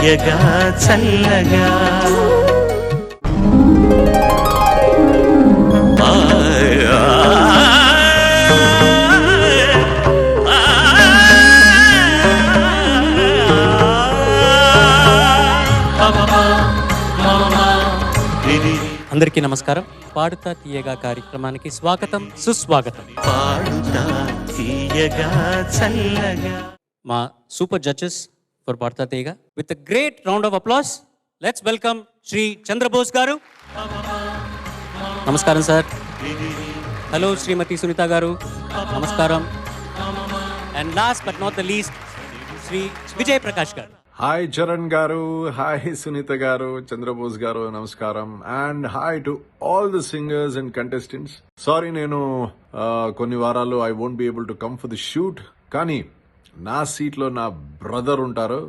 తీయగా చల్లగా అందరికీ నమస్కారం. పాడుతా తీయగా కార్యక్రమానికి స్వాగతం, సుస్వాగతం. పాడుతా తీయగా చల్లగా. మా super judges for Paduta Theeyaga with great round of applause let's welcome Shri Chandrabose గారు. నమస్కారం సార్. హలో శ్రీమతి సునీత గారు, నమస్కారం. And last but not the least Shri Vijay Prakash గారు. హాయ్ చరణ్ గారు, హాయ్ సునీత గారు, చంద్రబోస్ గారు, నమస్కారం. And hi to all the singers and contestants. Sorry, నేను కొన్ని వారాలు I won't be able to come for the shoot. కానీ నా సీట్ లో నా బ్రదర్ ఉంటారు,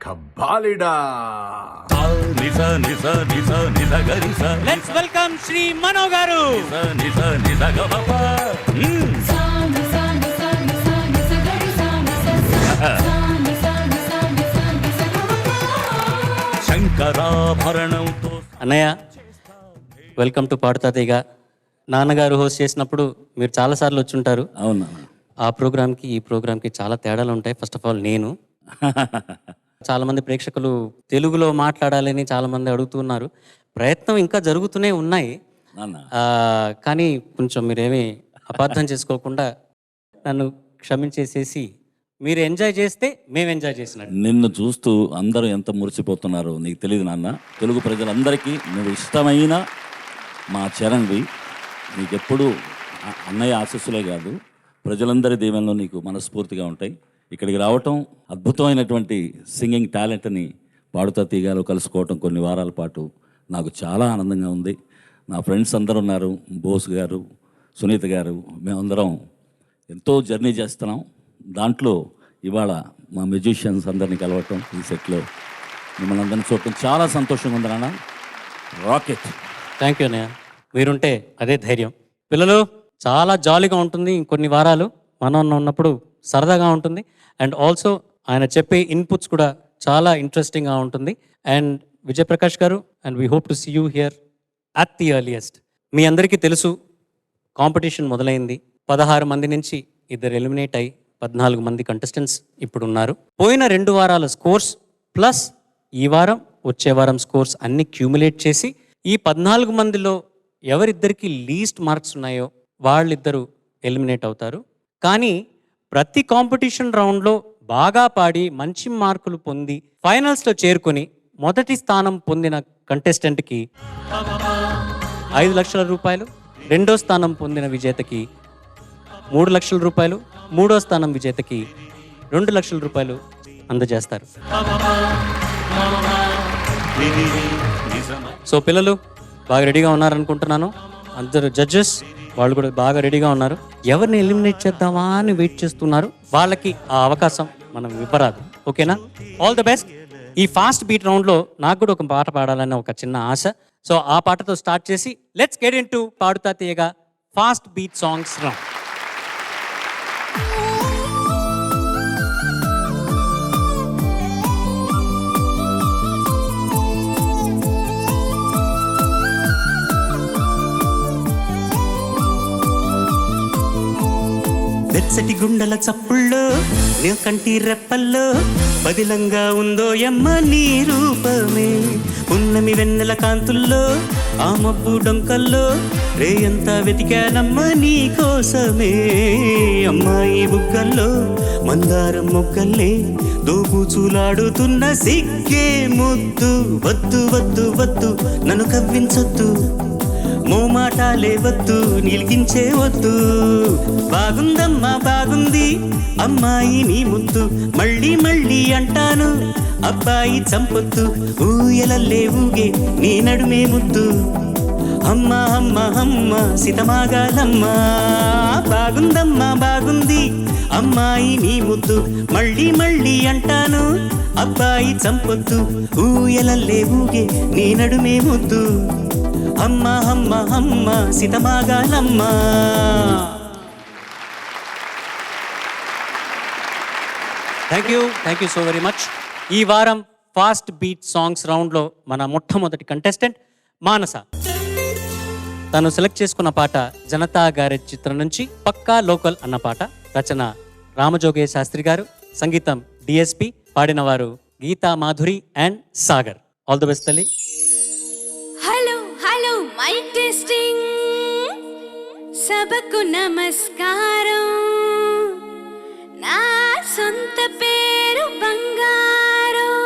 కబ్బాలిడా. లెట్స్ వెల్కమ్ శ్రీ మనో గారు. అన్నయ్య, వెల్కమ్ టు పాడుతా తీగ. నాన్నగారు హోస్ట్ చేసినప్పుడు మీరు చాలా సార్లు వచ్చి ఉంటారు. అవునా? ఆ ప్రోగ్రామ్కి ఈ ప్రోగ్రామ్కి చాలా తేడాలు ఉంటాయి. ఫస్ట్ ఆఫ్ ఆల్ నేను చాలా మంది ప్రేక్షకులు తెలుగులో మాట్లాడాలని చాలా మంది అడుగుతున్నారు. ప్రయత్నం ఇంకా జరుగుతూనే ఉన్నాయి. కానీ కొంచెం మీరేమీ అపార్థం చేసుకోకుండా నన్ను క్షమించేసేసి మీరు ఎంజాయ్ చేస్తే మేము ఎంజాయ్ చేసినట్టు. నిన్ను చూస్తూ అందరూ ఎంత మురిసిపోతున్నారో నీకు తెలియదు నాన్న. తెలుగు ప్రజలందరికీ నువ్వు ఇష్టమైన మా చరణ్వి. నీకెప్పుడు అన్నయ్య ఆశీస్సులే కాదు, ప్రజలందరి దీవెనలో నీకు మనస్ఫూర్తిగా ఉంటాయి. ఇక్కడికి రావటం, అద్భుతమైనటువంటి సింగింగ్ టాలెంట్ని పాడుతా తీగాలో కలుసుకోవటం కొన్ని వారాల పాటు నాకు చాలా ఆనందంగా ఉంది. నా ఫ్రెండ్స్ అందరూ ఉన్నారు, బోస్ గారు, సునీత గారు, మేమందరం ఎంతో జర్నీ చేస్తున్నాం. దాంట్లో ఇవాళ మా మ్యూజిషియన్స్ అందరినీ కలవటం, ఈ సెట్లో మిమ్మల్ని అందరినీ చూడటం చాలా సంతోషంగా ఉంది నాన్న. రాకెట్. థ్యాంక్ యూ అన్నయ్య, మీరుంటే అదే ధైర్యం. పిల్లలు, చాలా జాలీగా ఉంటుంది. ఇంకొన్ని వారాలు మనం ఉన్నప్పుడు సరదాగా ఉంటుంది. అండ్ ఆల్సో ఆయన చెప్పే ఇన్పుట్స్ కూడా చాలా ఇంట్రెస్టింగ్గా ఉంటుంది. అండ్ విజయ్ ప్రకాష్ గారు, and we hope to see you here at the earliest. మీ అందరికీ తెలుసు, కాంపిటీషన్ మొదలైంది. 16 మంది నుంచి 2 ఎలిమినేట్ అయ్యి 14 మంది కంటెస్టెంట్స్ ఇప్పుడు ఉన్నారు. పోయిన 2 వారాల స్కోర్స్ ప్లస్ ఈ వారం, వచ్చే వారం స్కోర్స్ అన్ని క్యూములేట్ చేసి ఈ 14 మందిలో ఎవరిద్దరికి లీస్ట్ మార్క్స్ ఉన్నాయో వాళ్ళిద్దరూ ఎలిమినేట్ అవుతారు. కానీ ప్రతి కాంపిటీషన్ రౌండ్లో బాగా పాడి మంచి మార్కులు పొంది ఫైనల్స్లో చేరుకొని మొదటి స్థానం పొందిన కంటెస్టెంట్కి 5 లక్షల రూపాయలు, రెండో స్థానం పొందిన విజేతకి 3 లక్షల రూపాయలు, మూడో స్థానం విజేతకి 2 లక్షల రూపాయలు అందజేస్తారు. సో పిల్లలు బాగా రెడీగా ఉన్నారనుకుంటున్నాను. అందరు జడ్జెస్ వాళ్ళు కూడా బాగా రెడీగా ఉన్నారు. ఎవరిని ఎలిమినేట్ చేద్దామా అని వెయిట్ చేస్తున్నారు. వాళ్ళకి ఆ అవకాశం మనం ఇవ్వరాదు. ఓకేనా? All the best. ఈ ఫాస్ట్ బీట్ రౌండ్లో నాకు కూడా ఒక పాట పాడాలని ఒక చిన్న ఆశ. సో ఆ పాటతో స్టార్ట్ చేసి లెట్స్ గెట్ ఇన్ టు పాడుతా తీయగా ఫాస్ట్ బీట్ సాంగ్స్ రౌండ్. వెచ్చటి గుండెల చప్పుల్లో, నీ కంటి రెప్పల్లో పదిలంగా ఉందో యమ్మ నీ రూపమే. ఉన్నమి వెన్నెల కాంతుల్లో, ఆ మబ్బు డొంకల్లో రేయంతా వెతికానమ్మ నీ కోసమే. అమ్మాయి బుగ్గల్లో మందారం మొగ్గల్లే దోబూచులాడుతున్న సిగ్గే ముద్దు. వద్దు వద్దు వద్దు నన్ను కవ్వించొద్దు, మోమాటాలే వద్దు నిలిగించే వద్దు. బాగుందమ్మా బాగుంది అమ్మాయి నీ ముద్దు, మళ్ళీ మళ్ళీ అంటాను అబ్బాయి చంపొద్దు. ఊయలల్లే ఊగే నీ నడుమే ముద్దు, అమ్మ అమ్మ అమ్మ సితమాగాలమ్మా. బాగుందమ్మా బాగుంది అమ్మాయి నీ ముద్దు, మళ్ళీ మళ్ళీ అంటాను అబ్బాయి చంపొద్దు. ఊయలల్లే ఊగే నీ నడుమే ముద్దు, అమ్మ అమ్మ అమ్మ సితమాగాలమ్మా. Thank you so very much. ఈ వారం ఫాస్ట్ బీట్ సాంగ్స్ రౌండ్లో మన మొట్టమొదటి కంటెస్టెంట్ మానస. తను సెలెక్ట్ చేసుకున్న పాట జనతా గ్యారేజ్ చిత్రం నుంచి పక్కా లోకల్ అన్న పాట. రచన రామజోగయ్య శాస్త్రి గారు, సంగీతం డిఎస్పి, పాడిన వారు Geetha Madhuri and Sagar. All the best తల్లి. హలో హలో మైక్ టెస్టింగ్, సభకు నమస్కారం. నా సొంత పేరు బంగారం,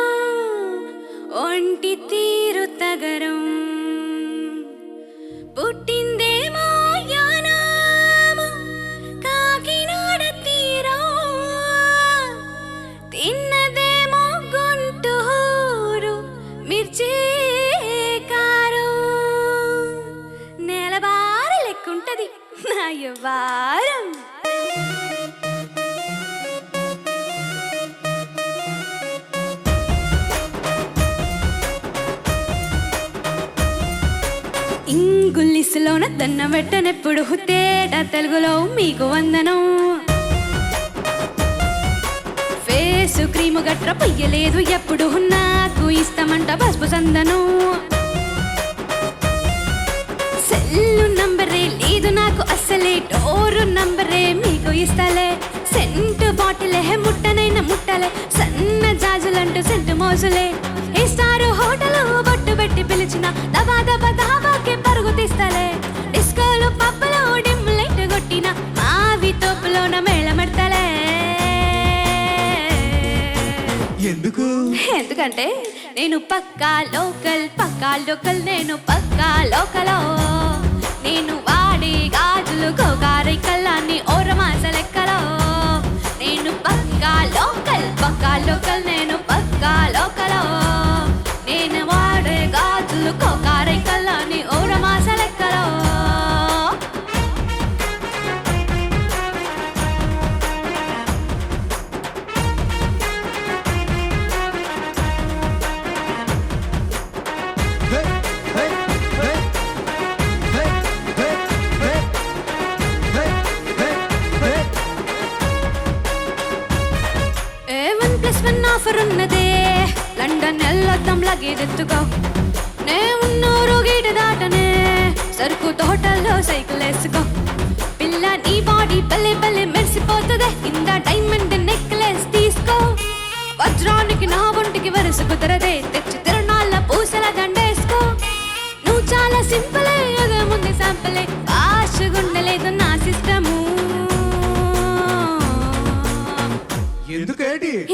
ఒంటి తీరు తగరం. పుట్టిందేమో యానాము కాకినాడ తీరం, తిన్నదేమో గుంటూరు మిర్చి కారం. నెలవార లెక్కుంటది నా వారం. ఇంగులిసులోన దన్న పెట్టనెప్పుడు తేట తెలుగులో మీకు వందనం. ఫేసు క్రీము గట్ర పొయ్యలేదు ఎప్పుడు, నాకు ఇస్తామంట పసుపు సందనం. సెల్లు నంబరే లేదు నాకు అస్సలే, డోరు నంబరే మీకు ఇస్తలే. సెంటు బాటిలే ముట్టనైన ముట్టలే, సన్న జాజులంటూ సెంటు మోసులే. ఏ స్టారు హోటల్ బొట్టు పెట్టి పిలిచిన దబా దబా దాబాకి పరుగు తీస్తలే. డిస్కోలు పబ్బలో డిమ్ లైట్ కొట్టిన మావి తోపులోన మేళమెడతలే. ఎందుకంటే నేను పక్కా లోకల్, పక్కా లోకల్, నేను పక్కా లోకలో. నేను వాడే గాజులు కోకారి కళ్ళాన్ని ఓరమాస లెక్కలో. నేను పక్కా లోకల్, పక్కా లోకల్, నేను పక్కా లోకలో. నేను వాడే గాజులు కోకారి కళ్ళాన్ని ఓరమాస లెక్కలో. ఆఫర్ ఉన్నదే, లండన్ ఎల్లొద్దాం లగేజెత్తుకో. నే ఉన్నూరు గీట దాటనే, సరుకు తోటల్లో సైకిల్ వేసుకో. పిల్ల నీ బాడీ పల్లె పల్లె మెరిసిపోతుంది, కింద డైమండ్ నెక్లెస్ తీసుకో. వజ్రానికి నా ఒంటికి వరుస కుదరదే, తెచ్చి తిరణాల పూసల దండేసుకో. నువ్వు చాలా సింపులే, అదే ముందు శాంపులే, కాశగుండలేదు నా సిస్టము.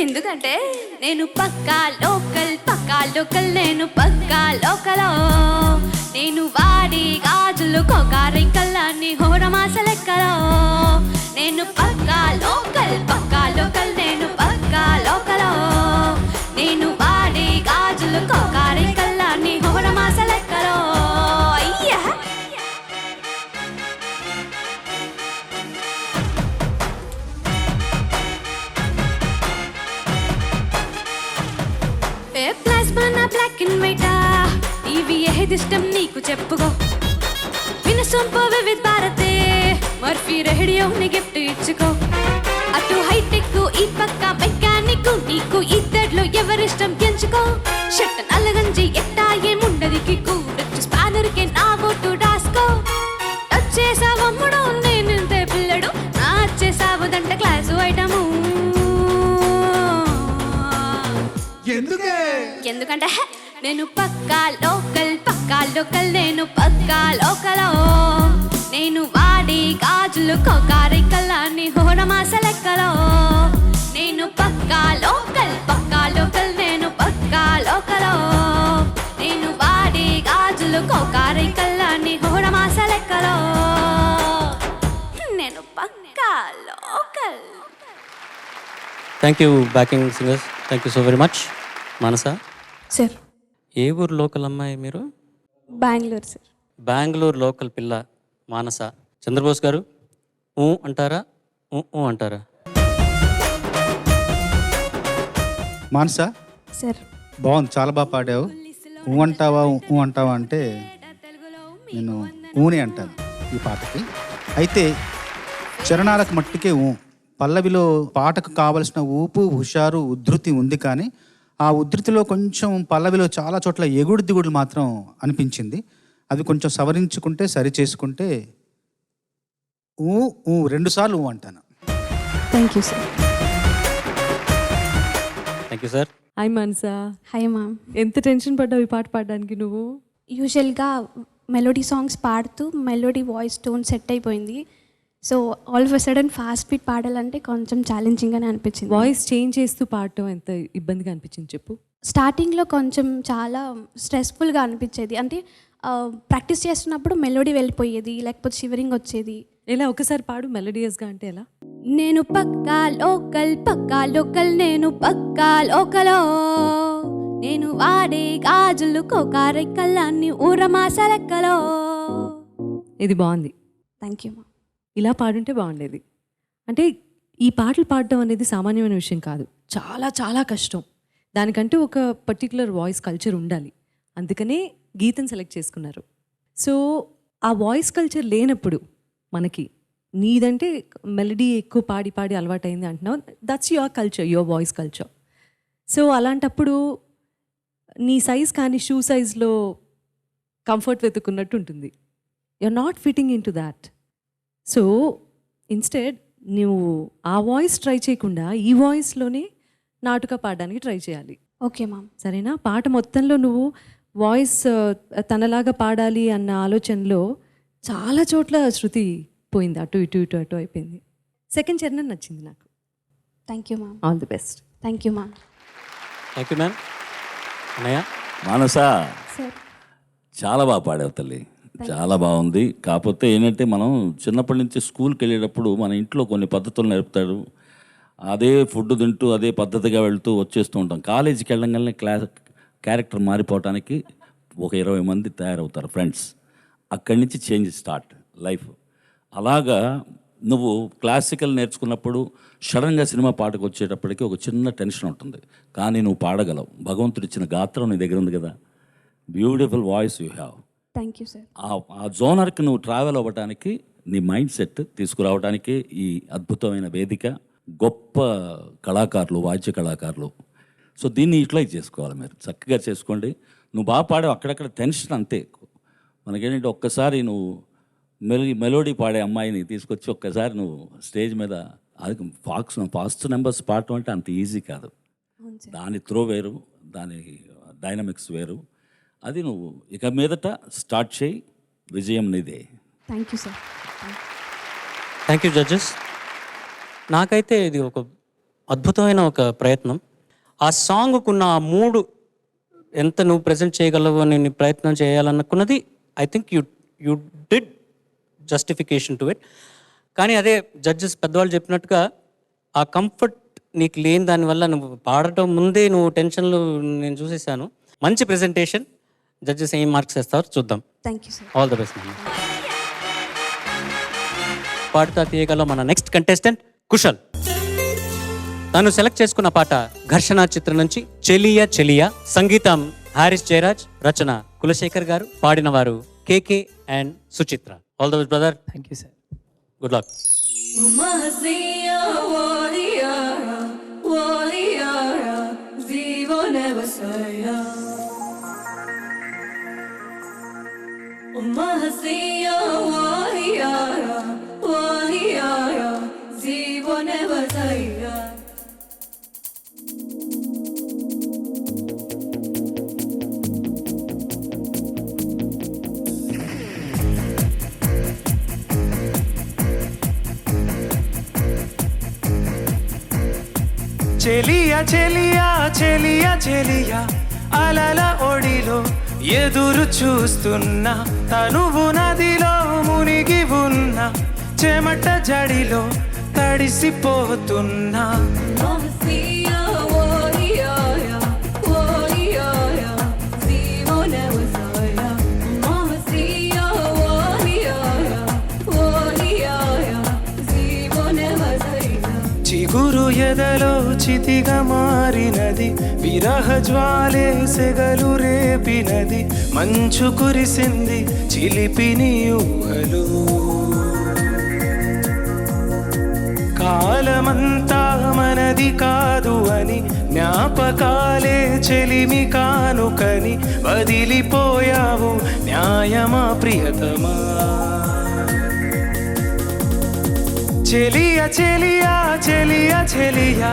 ఎందుకంటే నేను పక్కా లోకల్, పక్కా లోకల్, నేను పక్కా లోకలో. నేను వాడి గాజులు కోకారి కళ్ళాన్ని హోరమాస లెక్కలో. నేను పక్కా లోకల్, పక్కా లోకల్, నేను పక్కా లోకలో. నేను వాడి గాజులు కోకారి కళ్ళాన్ని హోరమాస లెక్కలో. అయ్యా ప్లాస్మా నా బ్లాక్ అండ్ వైటా, టీవీ ఏదిష్టం నీకు చెప్పుకో. వినసొంపు వివిధ భారతే, మర్ఫీ రేడియోని గిఫ్ట్ ఇచ్చుకో. అటు హైటెక్ ఈ పక్క మెకానిక్, నీకు ఇద్దర్లో ఎవరిష్టం ఎంచుకో. షర్ట్ నల్లగంజి ఎట్టా ఏముండది కిక్కు, రిచ్ స్పానర్ కి నా ఓటు రాసుకో. టచ్ చేసావమ్ముడు నేనంతే పిల్లడు, నా చేసావుదంట క్లాసు ఐటము. ఎందుకంటే నేను పక్కా లోకల్, పక్కా లోకల్, నేను పక్కా లోకలో. నేను వాడి గాజులు కోకారి కళ్ళాన్ని హోరమాస లెక్కలో. నేను పక్కా లోకల్, పక్కా లోకల్, నేను పక్కా లోకలో. నేను వాడి గాజులు కోకారి కళ్ళాన్ని హోరమాస లెక్కలో. నేను పక్కా local. Thank you backing singers, thank you so very much. Manasa, sir ఏ ఊరు లోకల్ అమ్మాయి మీరు? బెంగళూరు సార్. బెంగళూరు లోకల్ పిల్ల మానస. చంద్రబోస్ గారు ఊ అంటారా, ఊ అంటారా? మానస సార్ బాగుంది, చాలా బాగా పాడావు. ఊ అంటావా ఊ అంటావా అంటే నేను ఊనే అంటాను ఈ పాటకి. అయితే చరణాలకు మట్టికే ఊ, పల్లవిలో పాటకు కావలసిన ఊపు, హుషారు, ఉద్ధృతి ఉంది, కానీ ఆ ఉధృతిలో కొంచెం పల్లవిలో చాలా చోట్ల ఎగుడు దిగుడులు మాత్రం అనిపించింది. అవి కొంచెం సవరించుకుంటే సరి చేసుకుంటే ఊ ఊ 2 సార్లు ఊ అంటాను. Thank you sir. Thank you sir. Hi Manasa, hi ma'am. ఎంత టెన్షన్ పడ్డావు ఈ పాట పాడడానికి నువ్వు? యూజువల్గా మెలోడీ సాంగ్స్ పాడుతూ మెలోడీ వాయిస్ టోన్ సెట్ అయిపోయింది. So all of a sudden fast beat పాడాలంటే కొంచెం ఛాలెంజింగ్గానే అనిపించింది. వాయిస్ చేంజ్ చేస్తూ పాడటం ఎంత ఇబ్బందిగా అనిపించింది చెప్పు? స్టార్టింగ్లో కొంచెం చాలా స్ట్రెస్ఫుల్గా అనిపించేది. అంటే ప్రాక్టీస్ చేస్తున్నప్పుడు మెలోడీ వెళ్ళిపోయేది, లేకపోతే షివరింగ్ వచ్చేది. ఎలా ఒకసారి పాడు మెలోడియస్గా అంటే ఎలా? నేను పక్కా లోకల్ నేను పక్కా లోకలో, నేను వాడే గాజులు కోకారెక్కలన్నీ ఊరమాస లెక్కలో. ఇది బాగుంది. Thank you. ఇలా పాడుంటే బాగుండేది. అంటే ఈ పాటలు పాడడం అనేది సామాన్యమైన విషయం కాదు, చాలా చాలా కష్టం. దానికంటూ ఒక పర్టికులర్ వాయిస్ కల్చర్ ఉండాలి. అందుకనే గీతం సెలెక్ట్ చేసుకున్నారు. సో ఆ వాయిస్ కల్చర్ లేనప్పుడు మనకి నీదంటే మెలడీ ఎక్కువ పాడి పాడి అలవాటైంది అంటున్నావు. That's your culture, your voice culture. So అలాంటప్పుడు నీ సైజ్ కానీ షూ సైజ్లో కంఫర్ట్ వెతుకున్నట్టు ఉంటుంది. You are not fitting in to that. So instead నువ్వు ఆ వాయిస్ ట్రై చేయకుండా ఈ వాయిస్లోనే నాటుగా పాడడానికి ట్రై చేయాలి. Okay ma'am. సరేనా? పాట మొత్తంలో నువ్వు వాయిస్ తనలాగా పాడాలి అన్న ఆలోచనలో చాలా చోట్ల శృతి పోయింది, అటు ఇటు ఇటు అటు అయిపోయింది. సెకండ్ చరణం నచ్చింది నాకు. Thank you ma'am. All the best. Thank you ma'am. Thank you ma'am. అన్నయ్య మానసా, సార్ చాలా బాగా పాడావు తల్లి, చాలా బాగుంది. కాకపోతే ఏంటంటే మనం చిన్నప్పటి నుంచి స్కూల్కి వెళ్ళేటప్పుడు మన ఇంట్లో కొన్ని పద్ధతులు నేర్పుతాడు. అదే ఫుడ్ తింటూ అదే పద్ధతిగా వెళ్తూ వచ్చేస్తూ ఉంటాం. కాలేజీకి వెళ్ళగానే క్యారెక్టర్ మారిపోవటానికి ఒక 20 మంది తయారవుతారు ఫ్రెండ్స్. అక్కడి నుంచి చేంజ్ స్టార్ట్ లైఫ్. అలాగా నువ్వు క్లాసికల్ నేర్చుకున్నప్పుడు సడన్గా సినిమా పాటకు వచ్చేటప్పటికి ఒక చిన్న టెన్షన్ ఉంటుంది, కానీ నువ్వు పాడగలవు. భగవంతుడు ఇచ్చిన గాత్రం నీ దగ్గర ఉంది కదా, beautiful voice you have. Thank you sir. ఆ జోనర్కి నువ్వు ట్రావెల్ అవ్వడానికి, నీ మైండ్ సెట్ తీసుకురావడానికి ఈ అద్భుతమైన వేదిక, గొప్ప కళాకారులు, వాద్య కళాకారులు. సో దీన్ని యూటిలైజ్ చేసుకోవాలి. మీరు చక్కగా చేసుకోండి. నువ్వు బాగా పాడావు, అక్కడక్కడ టెన్షన్ అంతే ఎక్కువ. మనకేంటంటే ఒక్కసారి నువ్వు మెలోడీ పాడే అమ్మాయిని తీసుకొచ్చి ఒక్కసారి నువ్వు స్టేజ్ మీద అది ఫాస్ట్ నెంబర్స్ పాడటం అంటే అంత ఈజీ కాదు. దాని త్రో వేరు, దాని డైనమిక్స్ వేరు. అది నువ్వు ఇక మీదట స్టార్ట్ చేయి, విజయం నీదే. Thank you sir. Thank you judges. నాకైతే ఇది ఒక అద్భుతమైన ఒక ప్రయత్నం. ఆ సాంగ్కున్న ఆ మూడు ఎంత నువ్వు ప్రజెంట్ చేయగలవు అని నీ ప్రయత్నం చేయాలనుకున్నది I think you did justification to it. కానీ అదే జడ్జెస్ పెద్దవాళ్ళు చెప్పినట్టుగా ఆ కంఫర్ట్ నీకు లేని దానివల్ల నువ్వు పాడటం ముందే నువ్వు టెన్షన్లు నేను చూసేసాను. మంచి ప్రెజెంటేషన్. జడ్జెస్ ఏం మార్క్స్ వేస్తారు చూద్దాం. Thank you sir. All the best. Padutha తీయగల మన నెక్స్ట్ కంటెస్టెంట్ కుశల్. తను సెలెక్ట్ చేసుకున్న పాట ఘర్షణ చిత్రం నుంచి చెలియా చెలియా. సంగీతం హారిస్ జయరాజ్, రచన కులశేఖర్ గారు, పాడిన వారు KK and Suchitra. All the best brother. Thank you sir. Good luck. చెలియా చెలియా చెలియా చెలియా, అలల ఒడిలో ఎదురు చూస్తున్నా, తనువు నదిలో మునిగి ఉన్న చెమట జడిలో తడిసిపోతున్నా. చిగురు ఎదలో చితిగా మారినది, విరహ జ్వాలే సెగలు రేపినది, మంచు కురిసింది చిలిపిని ఊహలు. కాలమంతా మనది కాదు అని జ్ఞాపకం జ్ఞాపకాలే చెలిమి కానుకని వదిలిపోయావు న్యాయమా ప్రియతమా. చెలియ చెలియా చెలియ చెలియ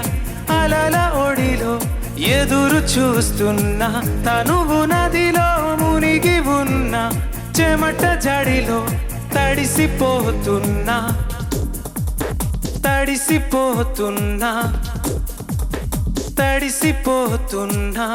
అలల ఒడిలో ఎదురు చూస్తున్నా, తనువు నదిలో మునిగి ఉన్నా, చెమట జడిలో తడిసిపోతున్నా, తడిసిపోతున్నా, తడిసిపోతున్నా.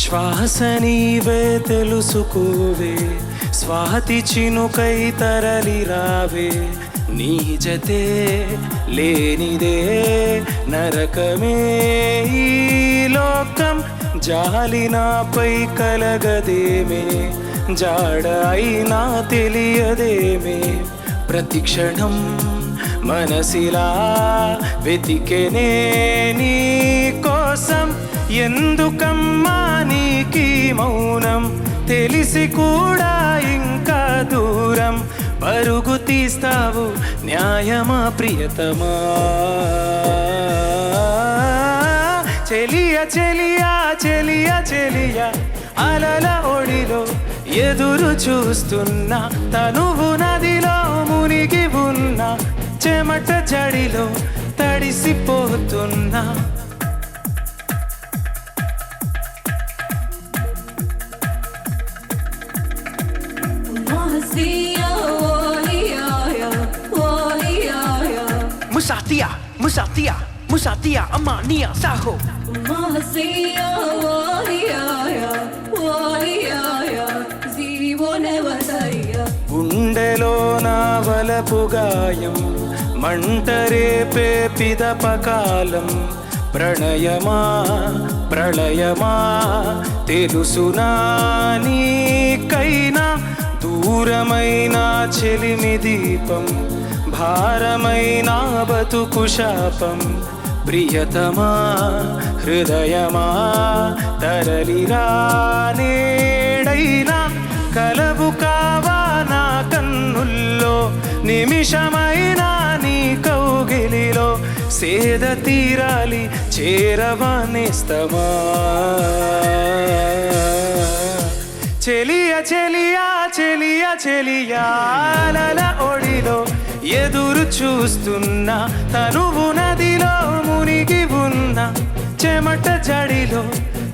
శ్వాస నీవే తెలుసుకోవే, స్వాతి చినుకై తరలి రావే, నీ జతే లేనిదే నరకమే ఈ లోకం. జాలి నాపై కలగదేమే, జాడ అయినా తెలియదేమే, ప్రతిక్షణం మనసిలా వెతికెనే నీ కోసం. ఎందుకమ్మా నీకీ మౌనం, తెలిసి కూడా ఇంకా దూరం పరుగు తీస్తావు న్యాయమా ప్రియతమా. చెలియ చెలియా చెలియ చెలియ అలల ఒడిలో ఎదురు చూస్తున్నా, తనువు నదిలో మునిగి ఉన్నా, చెమట జడిలో తడిసిపోతున్నా. Musatia, Musatia, Musatia, Amania, Saho. గుండెలో నా వలపు గాయం, మంటరేపే పిదపకాలం. ప్రణయమా ప్రళయమా తెలుసునా నీకైనా, దూరమైన చెలిమి దీపం, భారమైన బతుకు శాపం. ప్రియతమా హృదయమా తరలిరా నేడైనా, కలవు కావా నా కన్నుల్లో, నిమిషమైనా నీ కౌగిలిలో, సేద తీరాలి చేరవానేస్తమా. చెలియ చెలియా చెలియ చెలియా అలల ఒడిలో ఎదురు చూస్తున్నా, తనువు నదిలో మునిగి ఉన్నా, చెమట జడిలో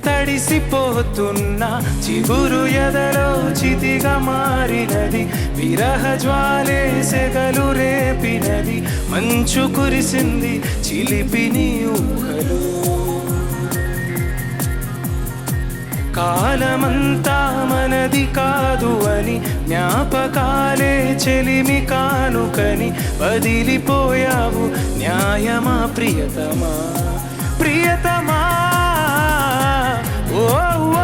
తడిసిపోతున్నా. చిగురు ఎదలో చితిగా మారినది, విరహ జ్వాలే సెగలు రేపినది, మంచు కురిసింది చిలిపి నీ ఊహలు. కాలమంతా మనది కాదు అని, జ్ఞాపకాలే చెలిమి కానుకని వదిలిపోయావు న్యాయమా ప్రియతమా. ప్రియతమా ఓ ఓ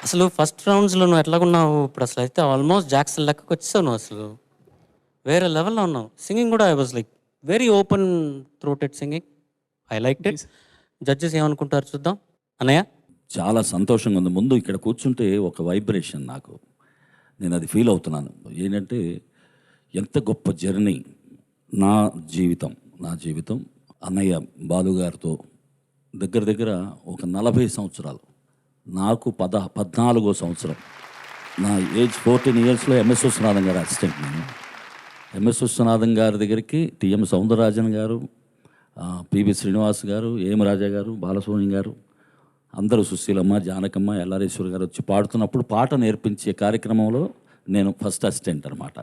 అసలు ఫస్ట్ రౌండ్స్లో నువ్వు ఎట్లాగున్నావు, ఇప్పుడు అసలు అయితే ఆల్మోస్ట్ జాక్సన్ లెక్కకు వచ్చేసావు నువ్వు. అసలు వేరే లెవెల్లో ఉన్నావు. సింగింగ్ కూడా I was like very open throated singing. I like it. Judges ఏమనుకుంటారు చూద్దాం. అన్నయ్య చాలా సంతోషంగా ఉంది. ముందు ఇక్కడ కూర్చుంటే ఒక వైబ్రేషన్ నాకు, నేను అది ఫీల్ అవుతున్నాను. ఏంటంటే ఎంత గొప్ప జర్నీ నా జీవితం అన్నయ్య బాలుగారితో దగ్గర దగ్గర ఒక 40 సంవత్సరాలు. నాకు 14వ సంవత్సరం. నా ఏజ్ 14 ఇయర్స్లో ఎంఎస్ విశ్వనాథన్ గారు అసిస్టెంట్. నేను ఎంఎస్ విశ్వనాథన్ గారి దగ్గరికి టిఎం సౌందరరాజన్ గారు, పిబి శ్రీనివాస్ గారు, ఏం రాజా గారు, బాలసుబ్రహ్మణ్యం గారు, అందరూ సుశీలమ్మ, జానకమ్మ, ఎల్లారేశ్వర గారు వచ్చి పాడుతున్నప్పుడు పాట నేర్పించే కార్యక్రమంలో నేను ఫస్ట్ అసిస్టెంట్ అనమాట.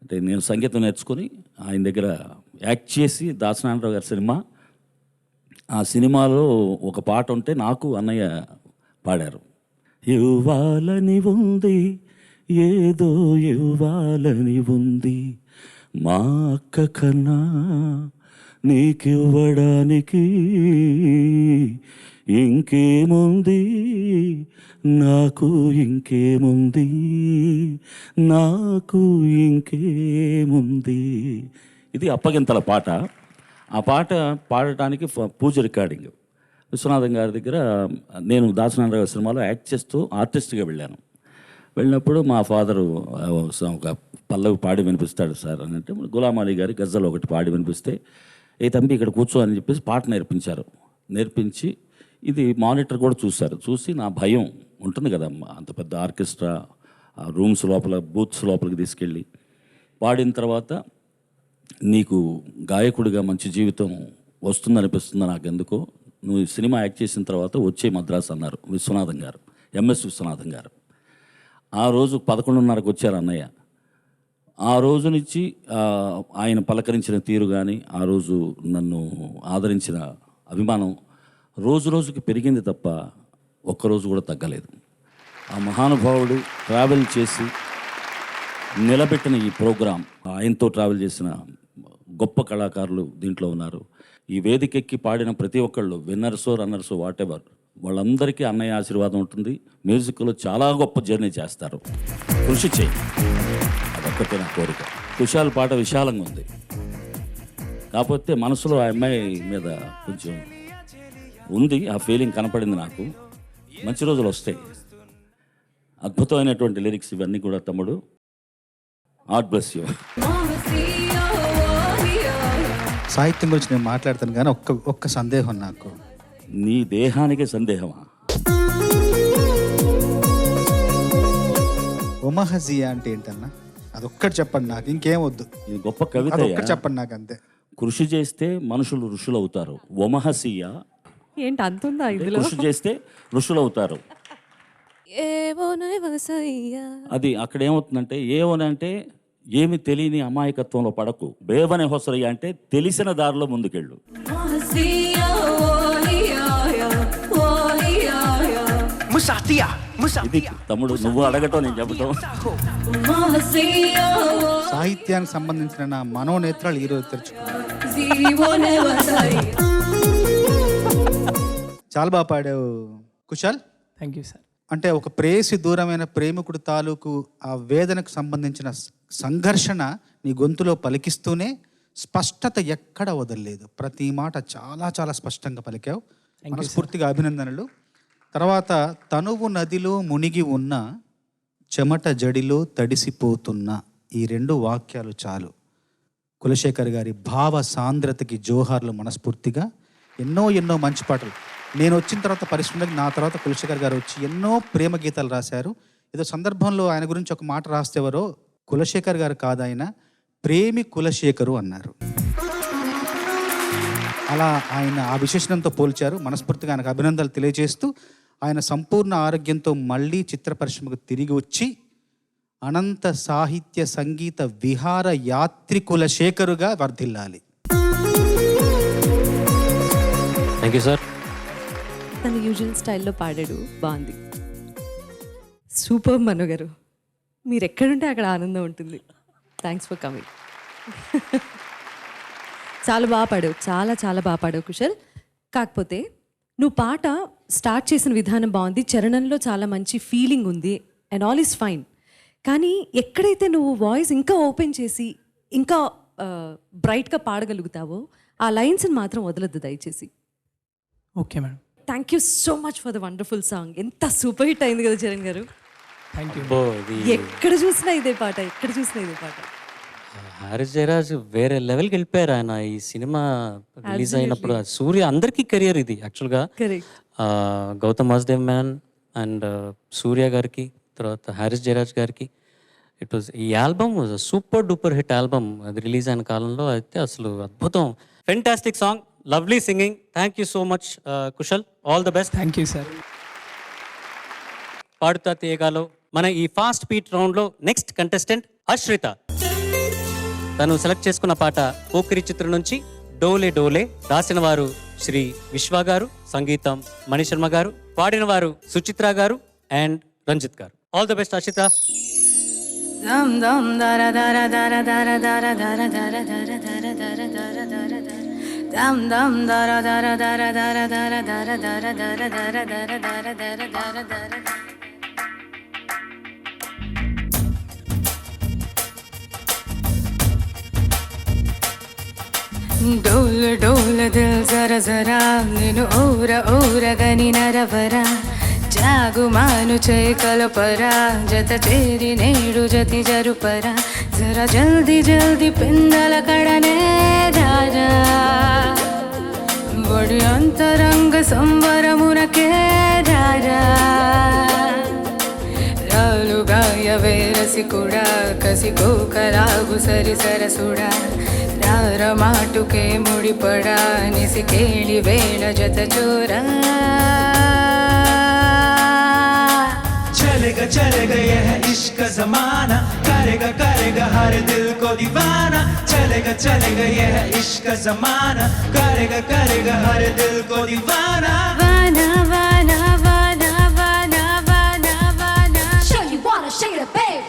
అంటే నేను సంగీతం నేర్చుకొని ఆయన దగ్గర యాక్ట్ చేసి దాసనారాయణరావు గారి సినిమా, ఆ సినిమాలో ఒక పాట ఉంటే నాకు అన్నయ్య పాడారు. ఇవ్వాలని ఉంది, ఏదో ఇవ్వాలని ఉంది, మా అక్క కన్నా నీకివ్వడానికి ఇంకేముంది, నాకు ఇంకేముంది, నాకు ఇంకేముంది. ఇది అప్పగింతల పాట. ఆ పాట పాడటానికి పూజ రికార్డింగ్ విశ్వనాథం గారి దగ్గర నేను దాసనారాయణ సినిమాలో యాక్ట్ చేస్తూ ఆర్టిస్ట్గా వెళ్ళాను. వెళ్ళినప్పుడు మా ఫాదరు ఒక పల్లవి పాడి వినిపిస్తాడు సార్ అని అంటే గులాం అలీ గారి గజల్ ఒకటి పాడి వినిపిస్తే ఏ తంబి ఇక్కడ కూర్చో అని చెప్పేసి పాట నేర్పించారు. నేర్పించి ఇది మానిటర్ కూడా చూశారు. చూసి నా భయం ఉంటుంది కదమ్మా, అంత పెద్ద ఆర్కెస్ట్రా రూమ్స్ లోపల బూత్స్ లోపలికి తీసుకెళ్ళి పాడిన తర్వాత నీకు గాయకుడిగా మంచి జీవితం వస్తుందనిపిస్తుంది నాకెందుకో, నువ్వు ఈ సినిమా యాక్ట్ చేసిన తర్వాత వచ్చే మద్రాసు అన్నారు విశ్వనాథం గారు, ఎంఎస్ విశ్వనాథం గారు. ఆ రోజు 11:30కు వచ్చారు అన్నయ్య. ఆ రోజు నుంచి ఆయన పలకరించిన తీరు కానీ ఆ రోజు నన్ను ఆదరించిన అభిమానం రోజు రోజుకి పెరిగింది తప్ప ఒక్కరోజు కూడా తగ్గలేదు. ఆ మహానుభావుడు ట్రావెల్ చేసి నిలబెట్టిన ఈ ప్రోగ్రాం, ఆయనతో ట్రావెల్ చేసిన గొప్ప కళాకారులు దీంట్లో ఉన్నారు. ఈ వేదికెక్కి పాడిన ప్రతి ఒక్కళ్ళు విన్నర్సో రన్నర్సో వాట్ ఎవర్, వాళ్ళందరికీ అన్నయ్య ఆశీర్వాదం ఉంటుంది. మ్యూజిక్లో చాలా గొప్ప జర్నీ చేస్తారు. కృషి చేయి, అదొక్కటే నా కోరిక. కుశాల్ పాట విశాలంగా ఉంది, కాకపోతే మనసులో ఆ అమ్మాయి మీద కొంచెం ఉంది, ఆ ఫీలింగ్ కనపడింది నాకు. మంచి రోజులు వస్తాయి. అద్భుతమైనటువంటి లిరిక్స్ ఇవన్నీ కూడా తమ్ముడు. God bless you. సాహిత్యం గురించి నేను మాట్లాడతాను కానీ ఒక్క సందేహం నాకు. నీ దేహానికే సందేహమా? ఒమహజియా అంటే ఏంటన్నా? అదొక్కటి చెప్పండి నాకు, ఇంకేం వద్దు. ఇది గొప్ప కవిత. అదొక్కటి చెప్పండి నాకు అంతే. కృషి చేస్తే మనుషులు ఋషులు అవుతారు. ఒమహసియా ఏంటి అంతుందా ఇందులో? కృషి చేస్తే ఋషులు అవుతారు. అది అక్కడ ఏమవుతుందంటే ఏమోనంటే ఏమి తెలియని అమాయకత్వంలో పడకు. బేవనే హొసరయ్య అంటే తెలిసిన దారిలో ముందుకెళ్ళు. ఇది తమ్ముడు నువ్వు అడగటం నేను చెప్పటం. సాహిత్యానికి సంబంధించిన నా మనోనేత్రాలు ఈరోజు తెరుచుకున్నాను. చాలా బాగా పాడావు కుశాల్. Thank you sir. అంటే ఒక ప్రేయసి దూరమైన ప్రేమికుడు తాలూకు ఆ వేదనకు సంబంధించిన సంఘర్షణ నీ గొంతులో పలికిస్తూనే స్పష్టత ఎక్కడ వదలలేదు. ప్రతి మాట చాలా చాలా స్పష్టంగా పలికావు. మనస్ఫూర్తిగా అభినందనలు. తర్వాత తనువు నదిలో మునిగి ఉన్న చెమట జడిలో తడిసిపోతున్న ఈ 2 వాక్యాలు చాలు. కులశేఖర్ గారి భావ సాంద్రతకి జోహార్లు మనస్ఫూర్తిగా. ఎన్నో మంచి పాటలు. నేను వచ్చిన తర్వాత పరిశ్రమకి నా తర్వాత కులశేఖర్ గారు వచ్చి ఎన్నో ప్రేమ గీతాలు రాశారు. ఏదో సందర్భంలో ఆయన గురించి ఒక మాట రాస్తేవారో కులశేఖర్ గారు కాదు, ఆయన ప్రేమి కులశేఖరు అన్నారు. అలా ఆయన ఆ విశేషణంతో పోల్చారు. మనస్ఫూర్తిగా ఆయనకు అభినందనలు తెలియజేస్తూ ఆయన సంపూర్ణ ఆరోగ్యంతో మళ్ళీ చిత్ర పరిశ్రమకు తిరిగి వచ్చి అనంత సాహిత్య సంగీత విహార యాత్రికుల శేఖరుగా వర్ధిల్లాలి. Thank you sir. తన యూజువల్ స్టైల్లో పాడాడు, బాగుంది. సూపర్ మను గారు, మీరు ఎక్కడుంటే అక్కడ ఆనందం ఉంటుంది. Thanks for coming. చాలా బాగా పాడావు, చాలా బాగా పాడావు కుశల్. కాకపోతే నువ్వు పాట స్టార్ట్ చేసిన విధానం బాగుంది, చరణంలో చాలా మంచి ఫీలింగ్ ఉంది అండ్ ఆల్ ఈస్ ఫైన్. కానీ ఎక్కడైతే నువ్వు వాయిస్ ఇంకా ఓపెన్ చేసి ఇంకా బ్రైట్గా పాడగలుగుతావో ఆ లైన్స్ని మాత్రం వదలద్దు దయచేసి. Okay madam. Thank you so much for the wonderful song. ఎంత సూపర్ హిట్ అయింది కదా చరణ్ గారు. Thank you. ఎక్కడ చూసినా ఇదే పాట. హారిస్ జయరాజ్ వేరే లెవెల్కి వెళ్ళిపోయారు ఆయన. ఈ సినిమా రిలీజ్ అయినప్పుడు సూర్య అందరికీ కెరియర్ ఇది యాక్చువల్గా. గౌతమ్ వాసుదేవ్ మ్యాన్ అండ్ సూర్య గారికి, తర్వాత హారిస్ జయరాజ్ గారికి. ఇట్ వాజ్ ఈ album was super duper hit album. అది రిలీజ్ అయిన కాలంలో అయితే అసలు అద్భుతం. Fantastic song, lovely singing. Thank you so much Kushal. All the best. Thank you sir. Padutha తీయగాలో మన ఈ ఫాస్ట్ బీట్ రౌండ్లో నెక్స్ట్ కంటెస్టెంట్ అశ్రిత. తను సెలెక్ట్ చేసుకున్న పాట పోకిరి చిత్రం నుంచి డోలే డోలే. రాసిన వారు శ్రీ విశ్వ గారు, సంగీతం మణిశర్మ గారు, పాడిన వారు సుచిత్ర గారు అండ్ రంజిత్ గారు. All the best Arshita. Dum dum dara dara dara dara dara dara dara dara dara dara dara dara dara. Dum dum dara dara dara dara dara dara dara dara dara dara dara dara dara dara. डोल डोल दिल जरा जरा निनु ओर ओर गनी नरवरा जागु मानु चै कलपरा जत cherry नेडु जति जरुपरा जरा जल्दी जल्दी पिंदल कड़ने राजा बड़ी अंतरंग संवरमुनके राजा रालुगाय वेरसी कुड़ा कसिको करागु सरि सरसुड़ा रार माटुके मुड़िपड़ा निसी केली वेळ जत चोरा चलेगा चलेगा यह इश्क ज़माना करेगा करेगा हर दिल को दीवाना चलेगा चलेगा यह इश्क ज़माना करेगा करेगा हर दिल को दीवाना वाना वाना वाना वाना वाना वाना Show you wanna shake it, babe.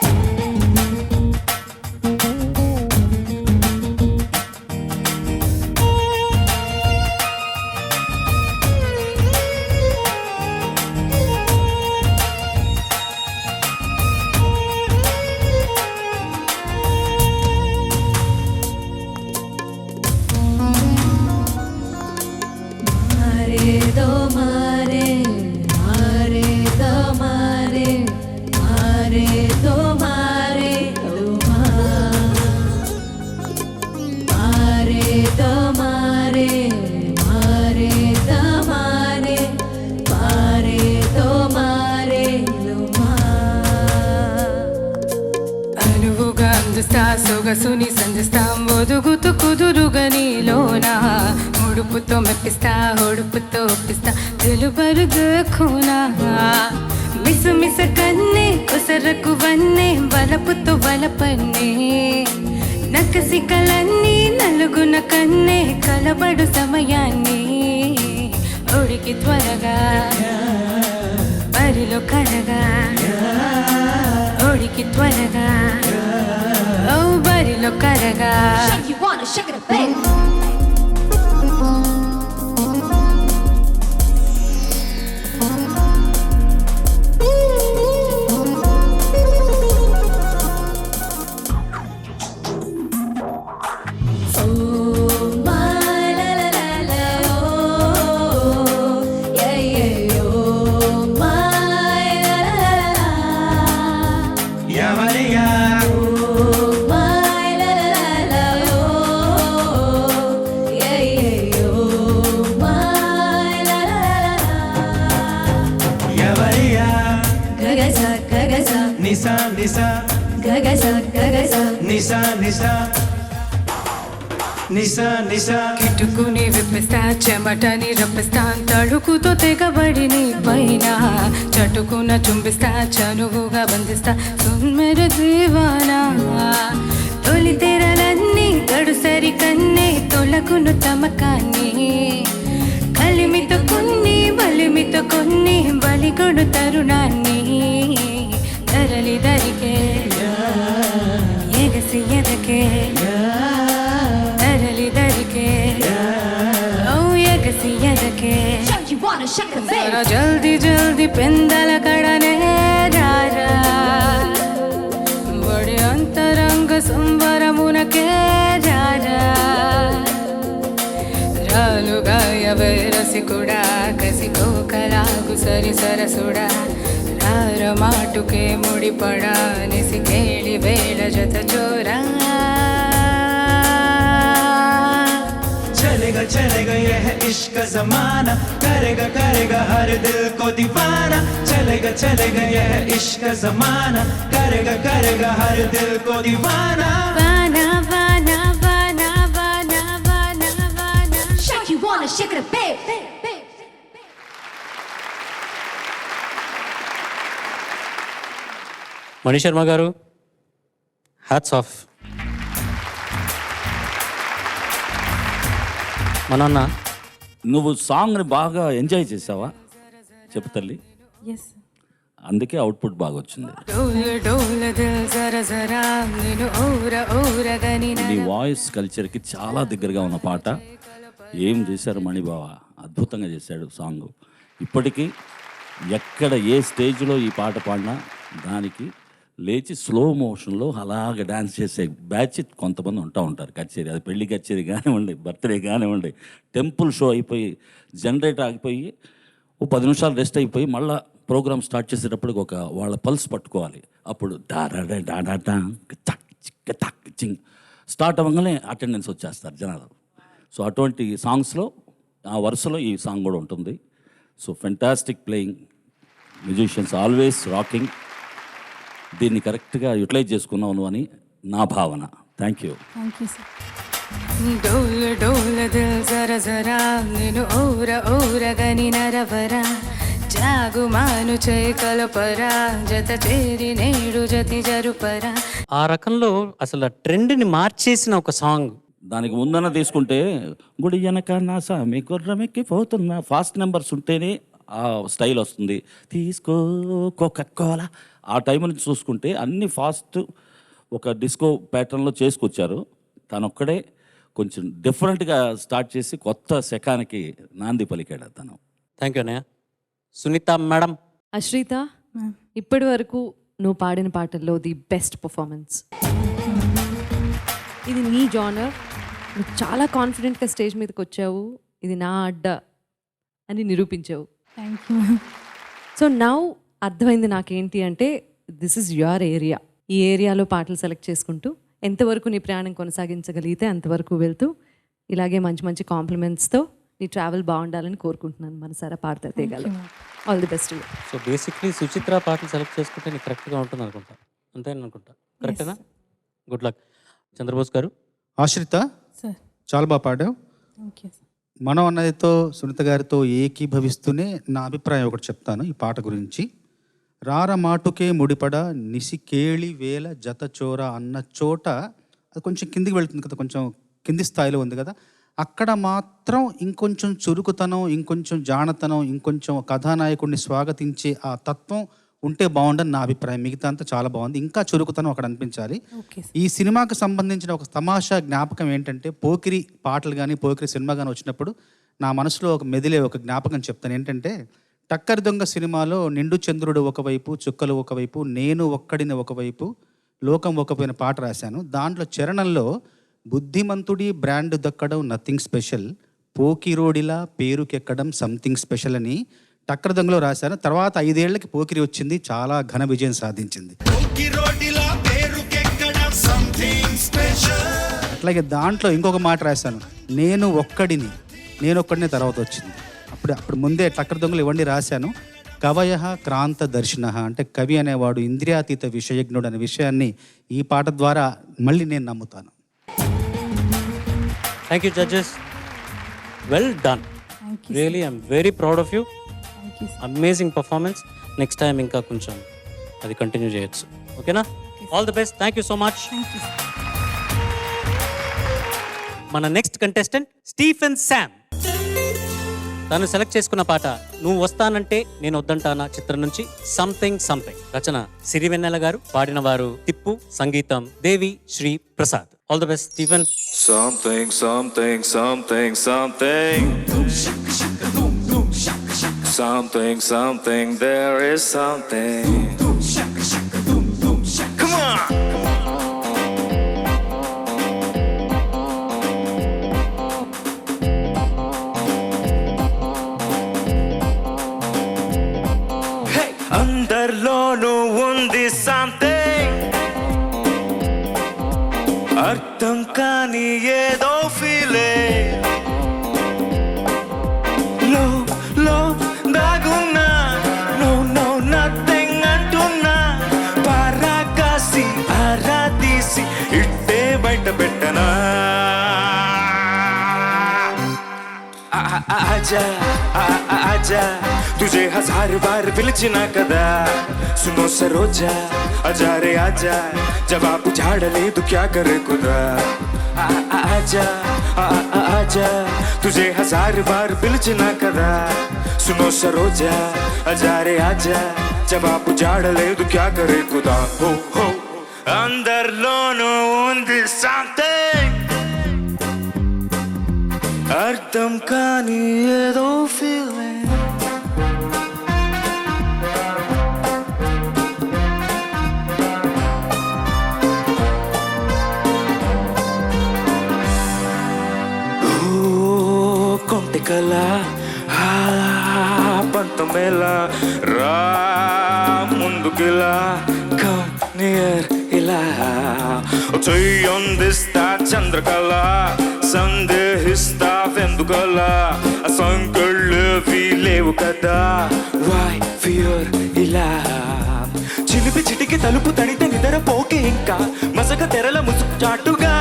సొగసుని సంధిస్తాం ఒదుగుతూ కుదురుగనిలోనా ముడుపుతో మెప్పిస్తా ఒడుపుతో ఒప్పిస్తా తెలుబరు దూకునా మిసు మిస కన్నే కొసరకు వన్నే వలపుతో వలపన్నే నకసి కలన్నీ నలుగున కన్నే కలబడు సమయాన్ని ఒడికి త్వరగా బరిలో కరగా ఒడికి త్వరగా ఓ బరిలో కరగా Show you wanna shake it, babe. Nisa Nisa గగస గగస Nisa Nisa Nisa Nisa కిటుకుని విప్పిస్తా చెమటని రప్పిస్తా తడుకుతో తెగబడి నీ పైన చటుకున చుంబిస్తా చనువుగా బంధిస్తా సుమ్మెర దీవానా తొలి తెరలన్నీ గడుసరి కన్నే తొలకును తమకాన్ని కలిమితో కొన్ని బలిమితో కొన్ని బలిగొడు తరుణాన్ని తరలి దరికే ఎగసి ఎదకే తరలి దరికే ఓ ఎగసి ఎదకే Show you wanna shake it, babe. జరా జల్దీ జల్దీ పెందల కడనే రారా బడి అంతరంగ సంవరమునకే రారా రాలుగాయ వేరసి కూడా కసికో కలాగు సరి సరసుడా రార మాటుకే ముడిపడా నిసి కేళి వేళ జత చోరా चलेगा चलेगा यह इश्क ज़माना करेगा करेगा हर दिल को दीवाना चलेगा चलेगा यह इश्क ज़माना करेगा करेगा हर दिल को दीवाना वाना वाना वाना वाना वाना वाना Show you wanna shake it, babe. Mani Sharma గారు, హ్యాట్స్ ఆఫ్. మనన్న నువ్వు సాంగ్ని బాగా ఎంజాయ్ చేసావా చెప్పు తల్లి. ఎస్ అందుకే అవుట్పుట్ బాగా వచ్చింది. నీ వాయిస్ కల్చర్కి చాలా దగ్గరగా ఉన్న పాట. ఏం చేశారు మణిబావ, అద్భుతంగా చేశాడు సాంగ్. ఇప్పటికీ ఎక్కడ ఏ స్టేజ్లో ఈ పాట పాడినా దానికి లేచి స్లో మోషన్లో అలాగ డ్యాన్స్ చేసే బ్యాచ్ కొంతమంది ఉంటారు కచేరీ. అది పెళ్లి కచేరీ కానివ్వండి, బర్త్డే కానివ్వండి, టెంపుల్ షో అయిపోయి జనరేటర్ ఆగిపోయి ఓ 10 నిమిషాలు రెస్ట్ అయిపోయి మళ్ళీ ప్రోగ్రామ్ స్టార్ట్ చేసేటప్పటికి ఒక వాళ్ళ పల్స్ పట్టుకోవాలి. అప్పుడు చింగ్ స్టార్ట్ అవ్వగానే అటెండెన్స్ వచ్చేస్తారు జనాలు. సో అటువంటి సాంగ్స్లో ఆ వరుసలో ఈ సాంగ్ కూడా ఉంటుంది. So fantastic playing, musicians always rocking. దీన్ని కరెక్ట్గా యూటిలైజ్ చేసుకున్నావు నువ్వు అని నా భావన. Thank you. డోల డోల దిల్ జర జరా నేను ఊర ఊరగని నరవరా జాగుమాను చేయి కలపరా జత చేరి నేడు జతి జరుపరా. ఆ రకంలో అసలు ట్రెండ్ని మార్చేసిన ఒక సాంగ్. దానికి ముందన తీసుకుంటే గుడి వెనక నా సామి గుర్రమెక్కి పోతున్నా ఫాస్ట్ నెంబర్స్ ఉంటేనే ఆ స్టైల్ వస్తుంది. తీసుకో కోలా ఆ టైం నుంచి చూసుకుంటే అన్ని ఫాస్ట్ ఒక డిస్కో ప్యాటర్న్లో చేసుకొచ్చారు. తనొక్కడే కొంచెం డిఫరెంట్గా స్టార్ట్ చేసి కొత్త శకానికి నాంది పలికాడు తను. థ్యాంక్ యూ అన్నయ్య. సునీత మేడం. అశ్రిత, ఇప్పటి వరకు నువ్వు పాడిన పాటల్లో ది బెస్ట్ పర్ఫార్మెన్స్. ఇది నీ జానర్, నువ్వు చాలా కాన్ఫిడెంట్గా స్టేజ్ మీదకి వచ్చావు. ఇది నా అడ్డ అని నిరూపించావు. Thank you. సో నౌ అర్థమైంది నాకేంటి అంటే దిస్ ఇస్ యువర్ ఏరియా. ఈ ఏరియాలో పాటలు సెలెక్ట్ చేసుకుంటూ ఎంతవరకు నీ ప్రయాణం కొనసాగించగలిగితే అంతవరకు వెళ్తూ ఇలాగే మంచి మంచి కాంప్లిమెంట్స్తో నీ ట్రావెల్ బాగుండాలని కోరుకుంటున్నాను. మనసారా పాడతా తీయగల. All the best. So basically Suchitra పాటలు సెలెక్ట్ చేసుకుంటే నీకు కరెక్ట్గా ఉంటుంది అనుకుంటా. అంతేనా అనుకుంటా. కరెక్టేనా? Good luck. చంద్రబోస్ గారు. ఆశ్రిత, సార్ చాలా బాగా పాడావు. Thank you. మనం అన్నదితో సునీత గారితో ఏకీభవిస్తూనే నా అభిప్రాయం ఒకటి చెప్తాను ఈ పాట గురించి. రార మాటుకే ముడిపడ నిసికేళి వేల జత చోర అన్న చోట అది కొంచెం కిందికి వెళ్తుంది కదా, కొంచెం కింది స్థాయిలో ఉంది కదా. అక్కడ మాత్రం ఇంకొంచెం చురుకుతనం, ఇంకొంచెం జానతనం, ఇంకొంచెం కథానాయకుడిని స్వాగతించే ఆ తత్వం ఉంటే బాగుండని నా అభిప్రాయం. మిగతా అంతా చాలా బాగుంది. ఇంకా చురుకుతనం అక్కడ అనిపించాలి. ఈ సినిమాకి సంబంధించిన ఒక తమాషా జ్ఞాపకం ఏంటంటే, పోకిరి పాటలు కానీ పోకిరి సినిమా కానీ వచ్చినప్పుడు నా మనసులో ఒక మెదిలే ఒక జ్ఞాపకం చెప్తాను. ఏంటంటే, టక్కరి దొంగ సినిమాలో నిండు చంద్రుడు ఒకవైపు, చుక్కలు ఒకవైపు, నేను ఒక్కడిని ఒకవైపు, లోకం ఒకవైపు పాట రాశాను. దాంట్లో చరణంలో బుద్ధిమంతుడి బ్రాండ్ దక్కడం నథింగ్ స్పెషల్, పోకిరోడిలా పేరుకెక్కడం సంథింగ్ స్పెషల్ అని టక్కరి దొంగలో రాశాను. తర్వాత 5 ఏళ్లకి పోకిరి వచ్చింది, చాలా ఘన విజయం సాధించింది. అట్లాగే దాంట్లో ఇంకొక మాట రాశాను, నేను ఒక్కడిని తర్వాత వచ్చింది. అప్పుడు ముందే టక్కరి దొంగలు ఇవన్నీ రాశాను. కవయ క్రాంత దర్శన అంటే కవి అనేవాడు ఇంద్రియాతీత విషయజ్ఞుడు అనే విషయాన్ని ఈ పాట ద్వారా మళ్ళీ నేను నమ్ముతాను. Thank you judges. Well done. Really I'm very proud of you. Amazing performance. Next time ఇంకా కొంచెం అది కంటిన్యూ చేయొచ్చు. ఓకేనా? All the best. Thank you so much. మన నెక్స్ట్ కంటెస్టెంట్ స్టీఫెన్ శామ్. తను సెలెక్ట్ చేసుకున్న పాట నువ్వు వస్తానంటే నేను వద్దంటానా చిత్రం నుంచి సంథింగ్ సంథింగ్. రచన సిరివెన్నెల గారు, పాడిన వారు తిప్పు, సంగీతం Devi Sri Prasad. All the best Stephen. Something, something, something, something. Something, something, there is something. Come on! Hey! అందరిలోనూ ఉంది something. అర్థం కాని ఏదో ఫీలింగ్ లో దాగున్నా నో నథింగ్ అంటున్నా పారాకాసి ఆరా తీసి ఇట్టే బయట పెట్టనా ఆజా ఆజా तुझे 1000 बार పిలిచినా కదా सुनो सरोजा आजा रे आजा जवाब झाड़ ले तो क्या करे खुदा आजा आजा तुझे हजार बार పిలిచినా కదా सुनो सरोजा आजा रे आजा జవాబు జాడలేదు क्या करे खुदा हो हो అందరిలోనూ ఉంది something అర్థం కాని ఏదో feeling కొంటెకల పంతమేల రా ముందుకిలా కమ్ నియర్ ఇలా చెయ్యందిస్తా చంద్రకళ సందేహిస్తా వెందుకలా సంకళ్ళవి లేవు కదా వై ఫియర్ ఇలా చిలిపి చిటికి తలుపు తడితే నిద్ర పోకే ఇంకా మసక తెరల ముసుగు చాటుగా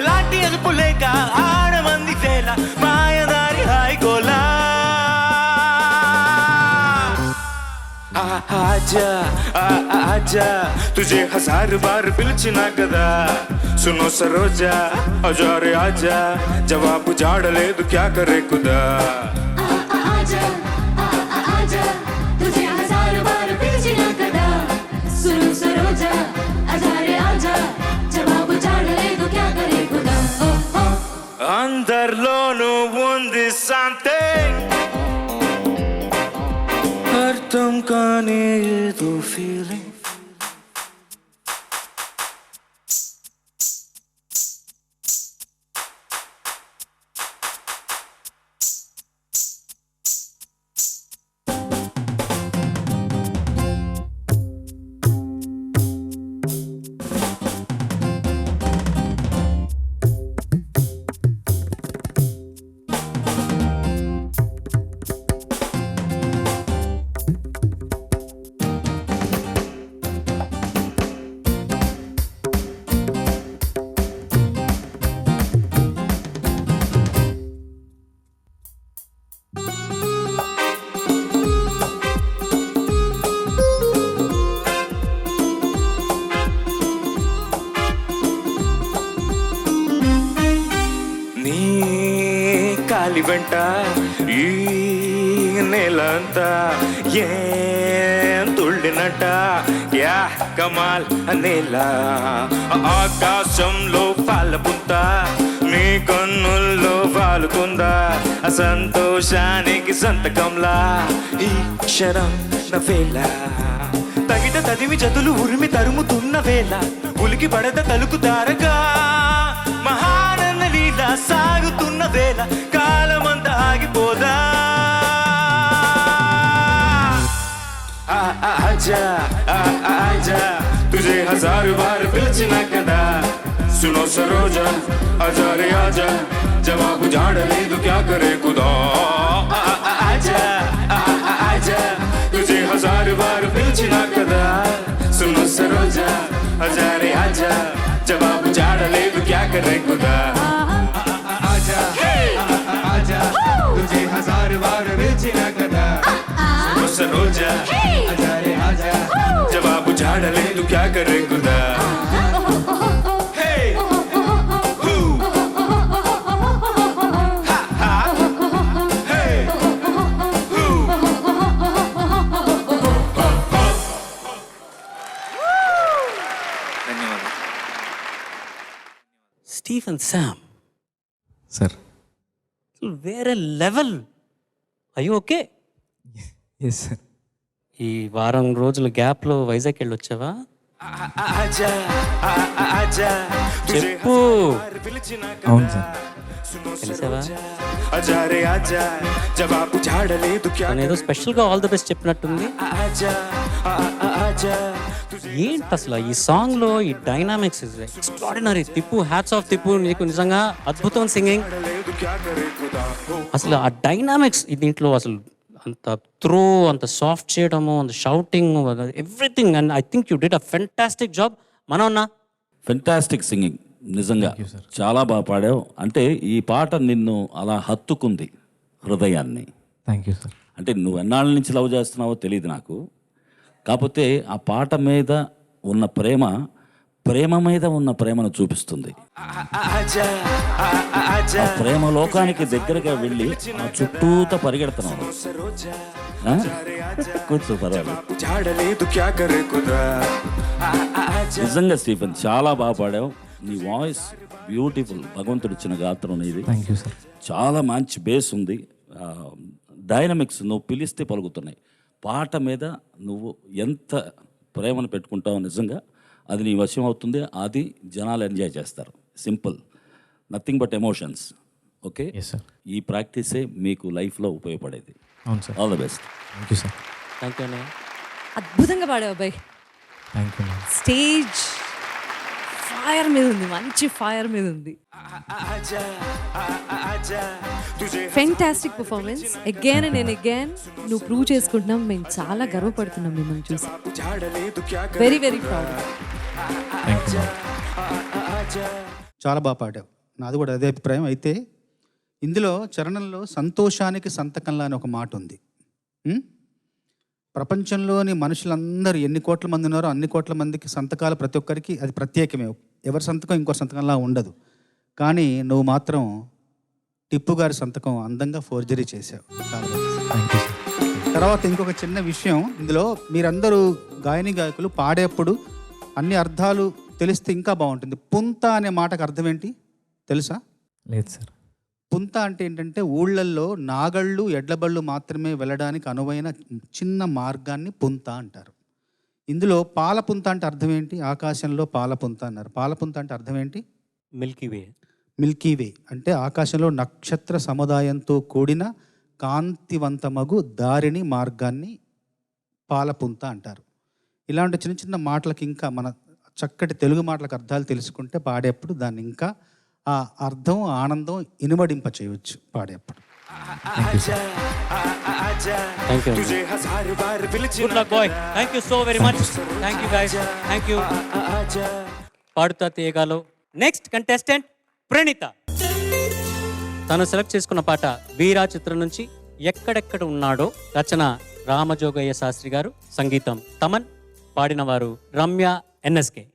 ఎలాంటి అదుపు లేక ఆడమంది వేళ మాయదారి హాయిగోలా आजा आजा तुझे हजार बार పిలిచినా కదా सुनो सरोजा आजा रे आजा జవాబు జాడలేదు क्या करे खुदा आजा आजा तुझे हजार बार పిలిచినా కదా सुनो सरोजा आजा रे आजा जवाब जाडలేదు क्या करे खुदा ओ ओ అందరిలోనూ ఉంది something అర్థం కాని ఏదో feeling గాలి వెంట ఈ నేలంతా ఏం తుళ్ళినట్ట యా కమాల్ నేల ఆకాశంలో పాలపుంత నీ కన్నుల్లో వాలుతుందా సంతోషానికి సంతకంలా ఈ క్షణం నవేళ తగిట తదిమి జతులు ఉరిమి తరుముతున్న వేళ ఉలికి పడద తలుకు తారగా మహానంద లీల సాగుతున్న వేళ కాలమంతా ఆగిపోదా आजा आजा तुझे हजार बार పిలిచినా కదా सुनो सरोजा आजा रे आजा जवाब జాడలేదు क्या करे खुदा आजा आजा तुझे हजार बार పిలిచినా కదా सुनो सरोजा आजा रे आजा जवाब జాడలేదు क्या करे खुदा आजा आजा तुझे हजार बार పిలిచినా కదా सुनो सरोजा आजा रे आजा जवाब జాడలేదు क्या करे खुदा స్టీఫెన్ శామ్ సార్ వేరే లెవెల్. అయ్యో ఓకే. Yes sir. ఈ వారం రోజుల గ్యాప్లో వైజాగ్ వెళ్ళి వచ్చావా? చెప్పు. అవును సార్. తెలిసావా? ఏదో స్పెషల్గా ఆల్ ది బెస్ట్ చెప్పినట్టుంది. ఏంటి అసలు ఈ సాంగ్లో ఈ dynamics is extraordinary. Tippu, hats off Tippu, నీకు నిజంగా అద్భుతం సింగింగ్. అసలు ఆ డైనామిక్స్ దీంట్లో అసలు అంత త్రో, అంత సాఫ్ట్ చేయడము, అంత shouting, everything. And I think you did a fantastic job. మనోన్నా ఫెంటాస్టిక్ సింగింగ్, నిజంగా చాలా బాగా పాడావు. అంటే ఈ పాట నిన్ను అలా హత్తుకుంది హృదయాన్ని. Thank you sir. అంటే నువ్వు ఎన్నాళ్ళ నుంచి లవ్ చేస్తున్నావో తెలియదు నాకు, కాకపోతే ఆ పాట మీద ఉన్న ప్రేమ ప్రేమ మీద ఉన్న ప్రేమను చూపిస్తుంది. ఆ ప్రేమ లోకానికి దగ్గరగా వెళ్ళి ఆ చుట్టూత పరిగెడుతున్నాను. కూర్చో, పర్వాలేదు. నిజంగా స్టీఫెన్ చాలా బాగా పాడావు. నీ వాయిస్ బ్యూటిఫుల్. భగవంతుడు ఇచ్చిన గాత్రం నీది. Thank you sir. చాలా మంచి బేస్ ఉంది. డైనమిక్స్ నువ్వు పిలిస్తే పలుకుతున్నాయి. పాట మీద నువ్వు ఎంత ప్రేమను పెట్టుకుంటావు నిజంగా అది నీ వశం అవుతుంది. అది జనాలు ఎంజాయ్ చేస్తారు. Simple, nothing but emotions. Okay yes sir. ఈ ప్రాక్టీసే మీకు లైఫ్లో ఉపయోగపడేది. అవును sir. All the best. Thank you sir. Thank you అన్నయ్య. అద్భుతంగా పాడావు అబ్బాయి. Thank you ma'am. Stage fire మీద ఉంది, మంచి ఫైర్ మీద ఉంది. Fantastic performance. Again and again నువ్వు ప్రూవ్ చేసుకుంటున్నాం. మేము చాలా గర్వపడుతున్నాం మిమ్మల్ని చూసి. Very very proud. Thank you ma'am. చాలా బాగా పాడావు. నాది కూడా అదే అభిప్రాయం. అయితే ఇందులో చరణంలో సంతోషానికి సంతకంలా అని ఒక మాట ఉంది. ప్రపంచంలోని మనుషులందరూ ఎన్ని కోట్ల మంది ఉన్నారో అన్ని కోట్ల మందికి సంతకాలు ప్రతి ఒక్కరికి అది ప్రత్యేకమే. ఎవరి సంతకం ఇంకో సంతకంలా ఉండదు. కానీ నువ్వు మాత్రం టిప్పు గారి సంతకం అందంగా ఫోర్జరీ చేసావు. Thank you sir. తర్వాత ఇంకొక చిన్న విషయం, ఇందులో మీరందరూ గాయని గాయకులు పాడేప్పుడు అన్ని అర్థాలు తెలిస్తే ఇంకా బాగుంటుంది. పుంత అనే మాటకు అర్థం ఏంటి తెలుసా? లేదు సార్. పుంత అంటే ఏంటంటే ఊళ్ళల్లో నాగళ్ళు ఎడ్లబళ్ళు మాత్రమే వెళ్ళడానికి అనువైన చిన్న మార్గాన్ని పుంత అంటారు. ఇందులో పాలపుంత అంటే అర్థం ఏంటి? ఆకాశంలో పాలపుంత అన్నారు. పాలపుంత అంటే అర్థం ఏంటి? మిల్కీ వే. మిల్కీ వే అంటే ఆకాశంలో నక్షత్ర సముదాయంతో కూడిన కాంతివంతమగు దారిని మార్గాన్ని పాలపుంత అంటారు. ఇలాంటి చిన్న చిన్న మాటలకి ఇంకా మన చక్కటి తెలుగు మాటలకు అర్థాలు తెలుసుకుంటే పాడేప్పుడు దాన్ని ఇంకా ఆ అర్థం ఆనందం ఇనుమడింప చేయవచ్చు పాడేప్పుడు. Thank you. Good luck boy. Thank you so very much. Thank you guys. Thank you. Padutha తీయగాలో నెక్స్ట్ కంటెస్టెంట్ ప్రణీత. తను సెలెక్ట్ చేసుకున్న పాట వీరా చిత్రం నుంచి ఎక్కడెక్కడ ఉన్నాడో. రచన రామజోగయ్య శాస్త్రి గారు, సంగీతం తమన్, పాడిన వారు Ramya NSK.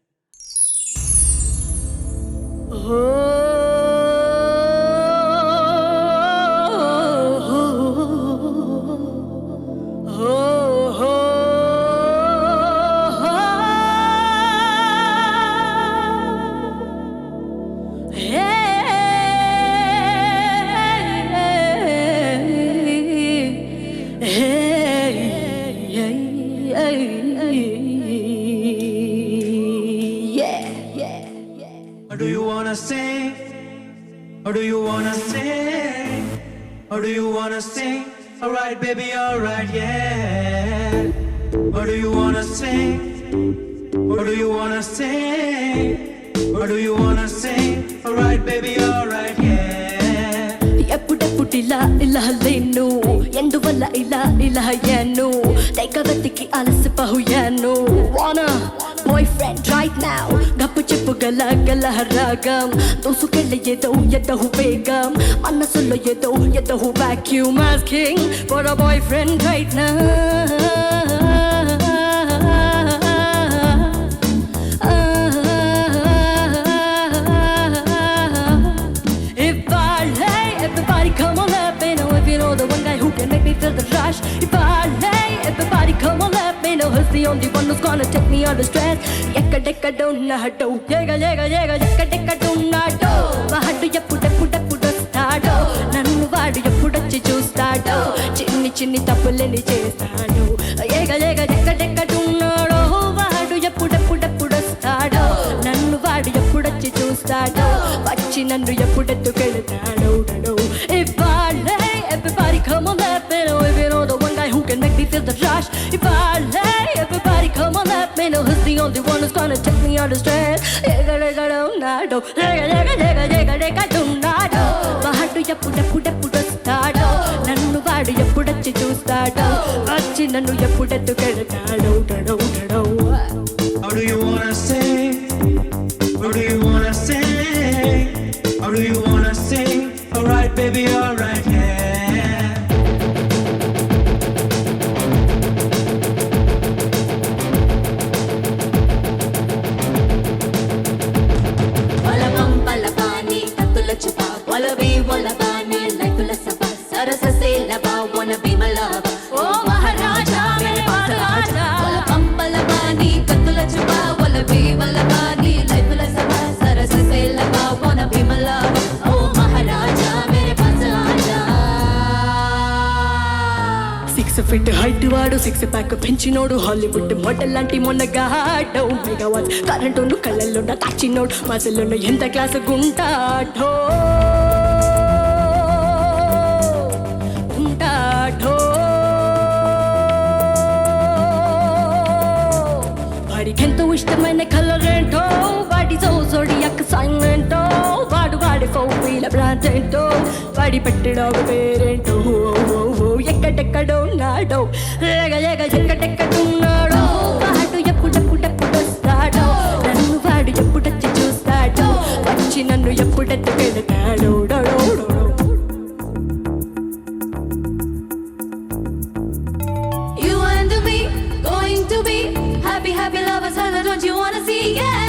Or do you wanna sing? Or do you wanna sing? Or do you wanna sing? Alright baby, alright, yeah. Or do you wanna sing? Or do you wanna sing? Or do you wanna sing? Alright baby, alright, yeah. ఎప్పుడెప్పుడిలా ఇలా లేను, ఎందువల్ల ఇలా ఇలా అయ్యాను, తెగ వెతికి అలసిపోయాను. వానా బాయ్ ఫ్రెండ్ రైట్ నౌ, గప్పు చెప్పు గల గల రాగం, దోసుకెళ్ళి ఏదో ఎదో వేగం, మనసులో ఏదో ఏదో vacuum asking for a boy friend right now. Come on, let me know if you know the one guy who can make me feel the rush. If I lay, everybody come on, let me know who's the only one who's gonna take me out of stress. Ekkadekkadunnado, yega yega yega, ekkadekkadunnado, vaadu eppudeppudeppudu stado, nannu vaadu eppudochi chustado, chinni chinni tappuleni chestado, yega yega ekkadekkadunnado, vaadu eppudeppudeppudu stado, nannu vaadu eppudochi chustado, vachi nannu eppudettukeltado. If I lay, everybody come on, let me know if you know the one guy who can make me feel the rush. If I lay, everybody come on, let me know who's the only one who's gonna take me out of stress. Yega yega donado, yega yega yega yega yega donado, vaadu eppudeppudeppudu stado, nannu vaadu eppudochi chustado, vachi nannu eppudettukeltado. How do you wanna sing? Or do you wanna sing? Or do you wanna sing? Alright baby, alright, yeah. Height వాడు 6 pack పెంచినోడు Hollywood model లాంటి మొన్నగాడో megawatt కరెంటును కళ్ళల్లో దాచినోడు మసలున్న ఎంత class గుంటాడో ఉంటాడో వాడికెంతో ఇష్టమైన colour ఏంటో వాడి zodiac sign ఏంటో వాడి 4-wheeler బ్రాండ్ ఏంటో వాడి పెట్టిన పేరేంటో ఎక్కడెక్కడో నాడో ఎక్కడెక్కడున్నాడో వాడు ఎప్పుడెప్పుడు వస్తాడో నన్ను వాడు ఎప్పుడొచ్చి చూస్తాడో వచ్చి నన్ను ఎప్పుడెత్తు వెళతాడో. You and me going to be happy happy lovers, hello, don't you wanna see? Yeah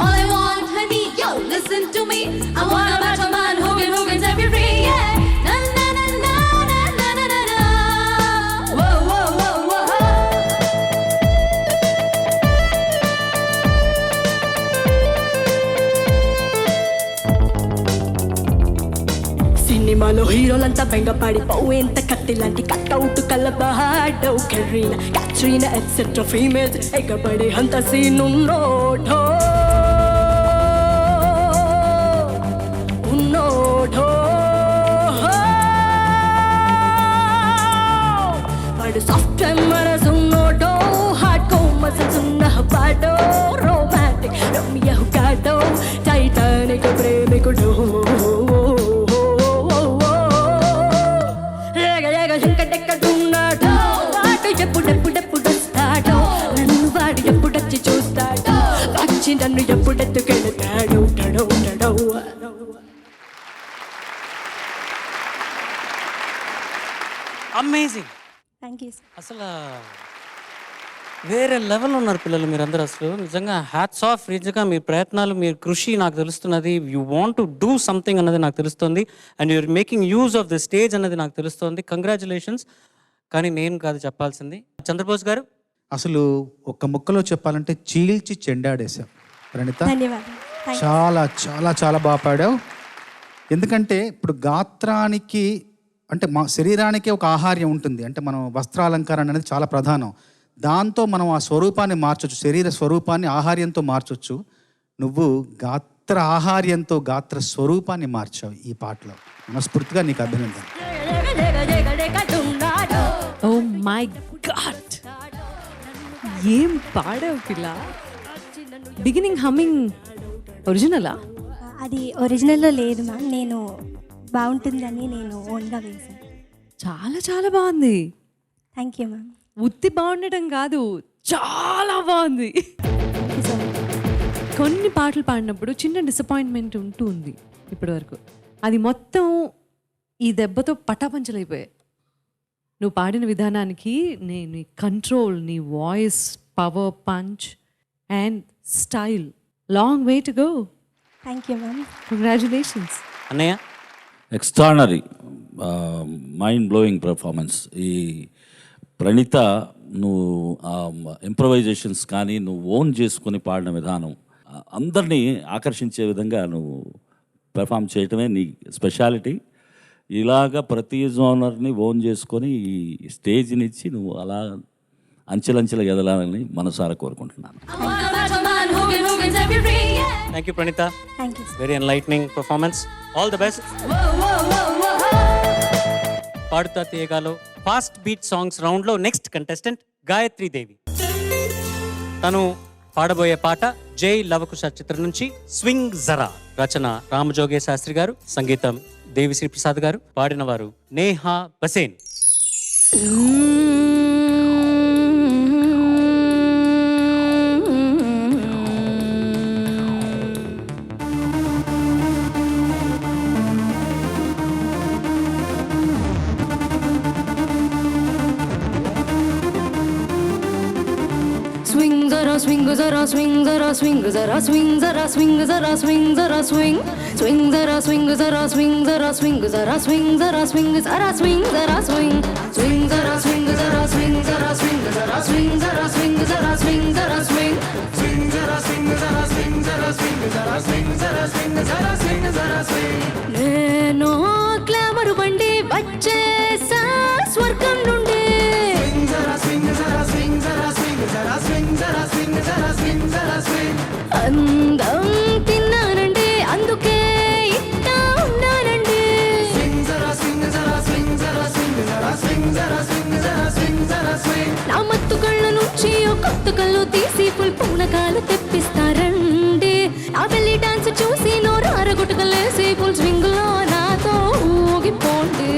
all I want, honey, yo, listen to me. I want a macho man who gets every free, yeah. Na na na na na na na na na. Whoa whoa whoa whoa. సినిమాలో హీరోలంతా బెంగపడిపోయేంత కత్తిలాంటి cutout కలబాడో కెరీనా క్యాట్రీనా etcetera females ఎగబడే అంత సీనున్నోడో వాడు software మనసున్నోడో hard core muscles ఉన్న వాడో romantic Ramya కాడో Titanic ప్రేమికుడు ఎక్కడెక్కడున్నాడో వాడు ఎప్పుడెప్పుడు వస్తాడో నన్ను వాడు ఎప్పుడొచ్చి చూస్తాడో వచ్చి నన్ను ఎప్పుడెత్తుకెళ్తాడో టడో టడో. అమేజింగ్. Thank you. అసలు వేరే లెవెల్ ఉన్నారు పిల్లలు మీరందరూ. అసలు నిజంగా హ్యాట్స్ ఆఫ్. నిజంగా మీ ప్రయత్నాలు, మీ కృషి నాకు తెలుస్తున్నది. You want to do something అన్నది నాకు తెలుస్తుంది. And you're making use of the stage అన్నది నాకు తెలుస్తుంది. కంగ్రాచులేషన్స్. కానీ నేను కాదు చెప్పాల్సింది. చంద్రబోస్ గారు, అసలు ఒక్క ముక్కలో చెప్పాలంటే చీల్చి చెండాడేశాం ప్రణీత. ధన్యవాదాలు. చాలా చాలా చాలా బాగా పాడావు. ఎందుకంటే ఇప్పుడు గాత్రానికి అంటే మా శరీరానికే ఒక ఆహార్యం ఉంటుంది. అంటే మనం వస్త్రాలంకారం అనేది చాలా ప్రధానం. దాంతో మనం ఆ స్వరూపాన్ని మార్చొచ్చు, శరీర స్వరూపాన్ని ఆహార్యంతో మార్చొచ్చు. నువ్వు గాత్ర ఆహార్యంతో గాత్ర స్వరూపాన్ని మార్చావు ఈ పాటలో. మనస్ఫూర్తిగా నీకు అభినందన. ఓ మై గాడ్, ఏం పాడావు పిల్ల. బిగినింగ్ హమ్మింగ్ ఒరిజినలా? అది ఒరిజినల్లో లేదు మ్యామ్, నేను బాగుంటుందని నేను ఓన్గా వేసాను. చాలా చాలా బాగుంది. Thank you ma'am. ఉత్తి బాగుండటం కాదు, చాలా బాగుంది. కొన్ని పాటలు పాడినప్పుడు చిన్న డిసప్పాయింట్మెంట్ ఉంటూ ఉంది ఇప్పటి వరకు. అది మొత్తం ఈ దెబ్బతో పటాపంచలైపోయాయి. నువ్వు పాడిన విధానానికి నీ కంట్రోల్, నీ voice, power, punch and style, long way to go. Thank you ma'am. Congratulations. అన్నయ్య, ఎక్స్ట్రానరీ, మైండ్ బ్లోయింగ్ పర్ఫార్మెన్స్. ఈ ప్రణీత, నువ్వు ఇంప్రవైజేషన్స్ కానీ నువ్వు ఓన్ చేసుకొని పాడిన విధానం అందరినీ ఆకర్షించే విధంగా నువ్వు పెర్ఫామ్ చేయటమే నీ స్పెషాలిటీ. ఇలాగ ప్రతి జోనర్ని ఓన్ చేసుకొని ఈ స్టేజ్నిచ్చి నువ్వు అలా అంచెలంచెలుగా ఎదలాలని మనసారా కోరుకుంటున్నాను. Thank you Praneetha. Thank you. Very enlightening performance. All the best. Padutha తీయగాలో ఫాస్ట్ బీట్ సాంగ్స్ రౌండ్లో నెక్స్ట్ కంటెస్టెంట్ గాయత్రి దేవి. తను పాడబోయే పాట జై లవకుశ చిత్రం నుంచి స్వింగ్ జరా. రచన రామజోగే శాస్త్రి గారు, సంగీతం దేవిశ్రీ ప్రసాద్ గారు, పాడిన వారు Neha బసేన్. Swing zara swing zara swing zara swing zara swing zara swing zara swing zara swing swing zara swing zara swing zara swing zara swing zara swing zara swing zara swing swing zara swing zara swing zara swing zara swing zara swing zara swing zara swing swing zara swing zara swing zara నేను glamour బండి వచ్చేసా స్వర్గం నుండి అందం తిన్నానండి అందుకే ఇట్టా ఉన్నానండి నా మత్తు కళ్ళ నుంచి ఓ కొత్త కళ్ళు తీసి ఫుల్ పూనకాలు తెప్పిస్తారండి ఆ వెళ్ళి డాన్స్ చూసి నోరారగుటకలేసి ఫుల్ స్వింగ్ లో నాతో ఊగిపోండి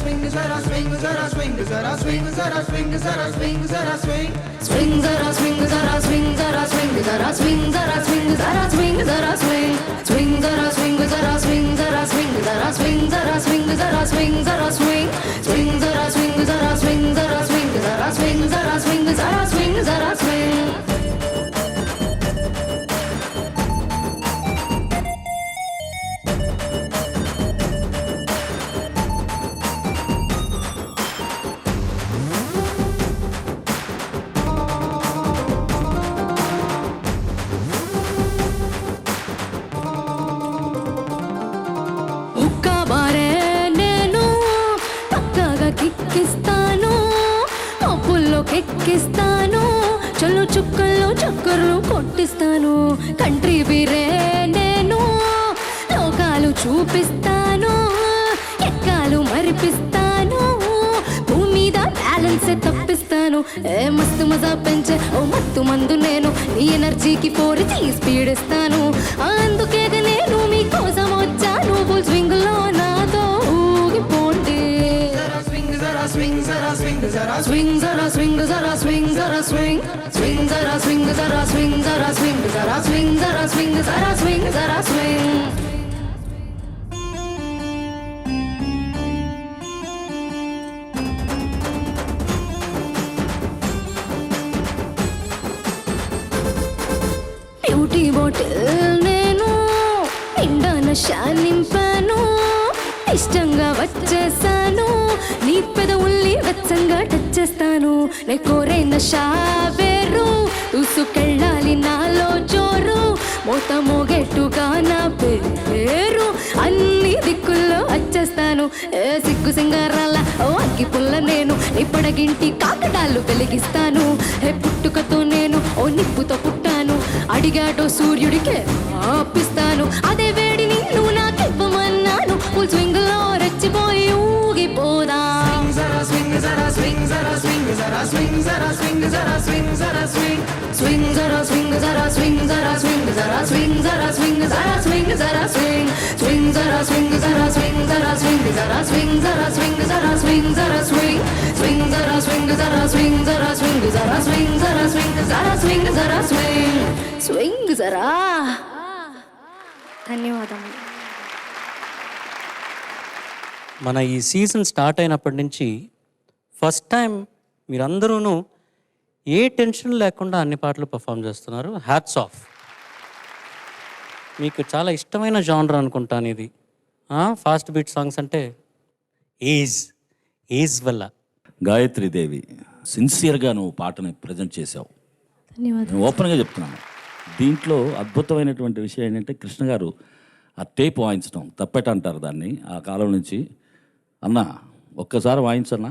స్వింగ్ జరా స్వింగ్ జరా స్వింగ్ జరా స్వింగ్ జరా స్వింగ్ జరా స్వింగ్ జరా స్వింగ్ జరా స్వింగ్ జరా స్వింగ్ స్వింగ్ జరా స్వింగ్ జరా స్వింగ్ జరా స్వింగ్ జరా స్వింగ్ జరా స్వింగ్ జరా స్వింగ్ జరా స్వింగ్ స్వింగ్ జరా స్వింగ్ జరా స్వింగ్ జరా స్వింగ్ జరా స్వింగ్ జరా స్వింగ్ జరా స్వింగ్ జరా స్వింగ్. ఉక్కబారే నేను పక్కగా కిక్కిస్తాను అప్పుల్లో కెక్కిస్తాను చల్లు చుక్కల్లో చక్కర్లు కొట్టిస్తాను కంట్రీ బీరే నేను లోకాలు చూపిస్తాను ఎక్కాలు మరిపిస్తాను భూమి మీద బ్యాలెన్స్ తప్పిస్తాను ఏ మస్తు మజా పెంచే ఓ మత్తు మందు నేను నీ ఎనర్జీకి 4G స్పీడ్ ఇస్తాను అందుకే నేను మీకోసం వచ్చాను ఫుల్ స్వింగ్ లో నాతో ఊగిపోండి స్వింగ్ జరా స్వింగ్ జరా స్వింగ్ జరా స్వింగ్ జరా స్వింగ్ జరా స్వింగ్ జరా స్వింగ్ స్వింగ్ జరా స్వింగ్ జరా స్వింగ్ జరా స్వింగ్ జరా స్వింగ్ జరా స్వింగ్ జరా స్వింగ్ జరా స్వింగ్. బ్యూటీ బాటిల్ నేను నిండా నషా నింపాను ఇష్టంగా వచ్చేసాను నీ పెదవుల్ని వెచ్చంగా టచ్ చేస్తాను నే కోరే నషా వేరు దూసుకెళ్ళాలి నాలో జోరు మోత మోగేట్టుగా నా పేరు అన్ని దిక్కుల్లో వచ్చేస్తాను ఏ సిగ్గు సింగారాల ఓ అగ్గి పుల్ల నేను నీ పడగింటి కాకడాలు వెలిగిస్తాను ఏ పుట్టుకతో నేను ఓ నిప్పుతో పుట్టాను అడిగాడో సూర్యుడికే ఆపిస్తాను అదే వేడిని నువ్వు నాకివ్వమన్నాను ఫుల్ స్వింగ్ లో రెచ్చిపోయి ఊగిపోదా స్వింగ్ జరా స్వింగ్ జరా స్వింగ్ జరా స్వింగ్ జరా స్వింగ్ జరా స్వింగ్ జరా స్వింగ్ స్వింగ్ జరా స్వింగ్ జరా స్వింగ్ జరా స్వింగ్ జరా స్వింగ్ జరా స్వింగ్ జరా స్వింగ్ జరా స్వింగ్ స్వింగ్ జరా స్వింగ్ జరా స్వింగ్ జరా స్వింగ్ జరా స్వింగ్ జరా స్వింగ్ జరా స్వింగ్ జరా స్వింగ్ స్వింగ్ జరా స్వింగ్ జరా స్వింగ్ జరా స్వింగ్ జరా స్వింగ్ జరా స్వింగ్ జరా స్వింగ్ జరా స్వింగ్ స్వింగ్ జరా. ధన్యవాదములు. మన ఈ సీజన్ స్టార్ట్ అయినప్పటి నుంచి ఫస్ట్ టైం మీరందరూ ఏ టెన్షన్ లేకుండా అన్ని పాటలు పర్ఫామ్ చేస్తున్నారు. Hats off. మీకు చాలా ఇష్టమైన జానర్ అనుకుంటాను ఇది. ఫాస్ట్ బీట్ సాంగ్స్ అంటే ఏజ్ వల్ల. గాయత్రీదేవి సిన్సియర్గా నువ్వు పాటని ప్రజెంట్ చేసావు. ధన్యవాదాలు. నేను ఓపెన్గా చెప్తున్నాను. దీంట్లో అద్భుతమైనటువంటి విషయం ఏంటంటే కృష్ణ గారు ఆ టేప్ వాయించడం తప్పెట అంటారు దాన్ని ఆ కాలం నుంచి. అన్న ఒక్కసారి వాయించన్నా.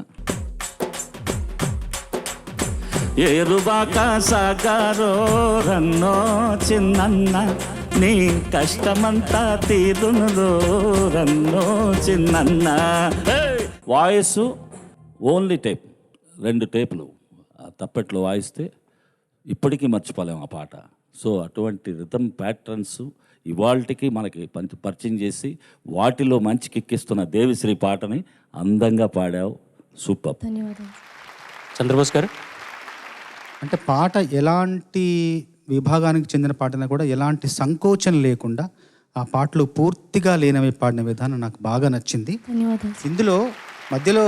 ఏరువాక సాగారో రన్నో చిన్నన్న నీ కష్టమంతా తీరునురో రన్నో చిన్నన్న. వాయిస్ ఓన్లీ టేప్, 2 టేపులు తప్పెట్లో వాయిస్తే ఇప్పటికీ మర్చిపోలేము ఆ పాట. సో అటువంటి రిథమ్ ప్యాటర్న్స్ ఇవాళకి మనకి పరిచయం చేసి వాటిలో మంచి కిక్కిస్తున్న దేవిశ్రీ పాటని అందంగా పాడావు. సూపర్. ధన్యవాదాలు. చంద్రబోస్ గారు, అంటే పాట ఎలాంటి విభాగానికి చెందిన పాటన కూడా ఎలాంటి సంకోచం లేకుండా ఆ పాటలు పూర్తిగా లేనవి పాడిన విధానం నాకు బాగా నచ్చింది. ధన్యవాదాలు. ఇందులో మధ్యలో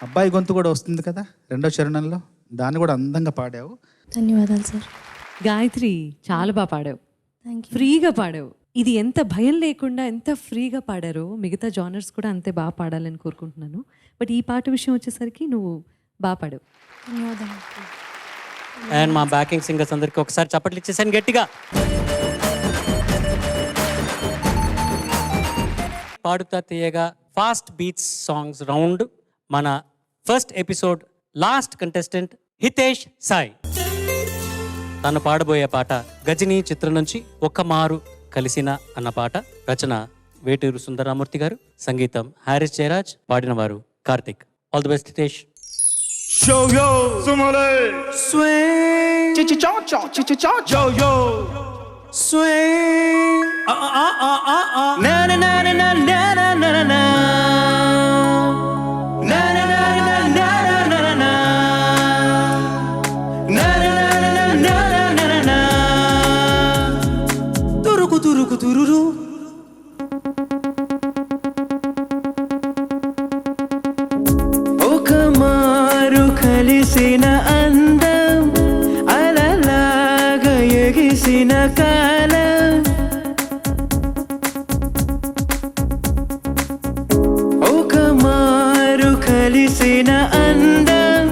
అబ్బాయి గొంతు కూడా వస్తుంది కదా 2వ చరణంలో, దాన్ని కూడా అందంగా పాడావు. ధన్యవాదాలు సార్. గాయత్రి చాలా బాగా పాడావు, థ్యాంక్ యూ. ఫ్రీగా పాడావు. ఇది ఎంత భయం లేకుండా ఎంత ఫ్రీగా పాడారో మిగతా జానర్స్ కూడా అంతే బాగా పాడాలని కోరుకుంటున్నాను. బట్ ఈ పాట విషయం వచ్చేసరికి నువ్వు బాగా పాడావు. ధన్యవాదాలు. అండ్ మా బ్యాకింగ్ సింగర్స్ అందరికీ ఒకసారి చప్పట్లు ఇచ్చేసాను గట్టిగా. పాడుతా తీయగా ఫాస్ట్ బీట్స్ సాంగ్స్ రౌండ్ మన first episode last contestant Hitesh Sai. తను పాడబోయే పాట గజనీ చిత్రం నుంచి ఒక్క మారు కలిసిన అన్న పాట. రచన వేటూరు సుందరరామూర్తి గారు, సంగీతం హారిస్ జయరాజ్, పాడిన వారు Karthik. All the best Hitesh. Yo yo, sumale, swing, chichi cha cha, chichi cha cha, yo yo, swing, na na na na na na na na na na, na na na na na na na na na, na na na na na na na, turuku turuku tururu. కలిసిన అందం అలలాగా ఎగిసిన కాలం, ఒక మారు కలిసిన అందం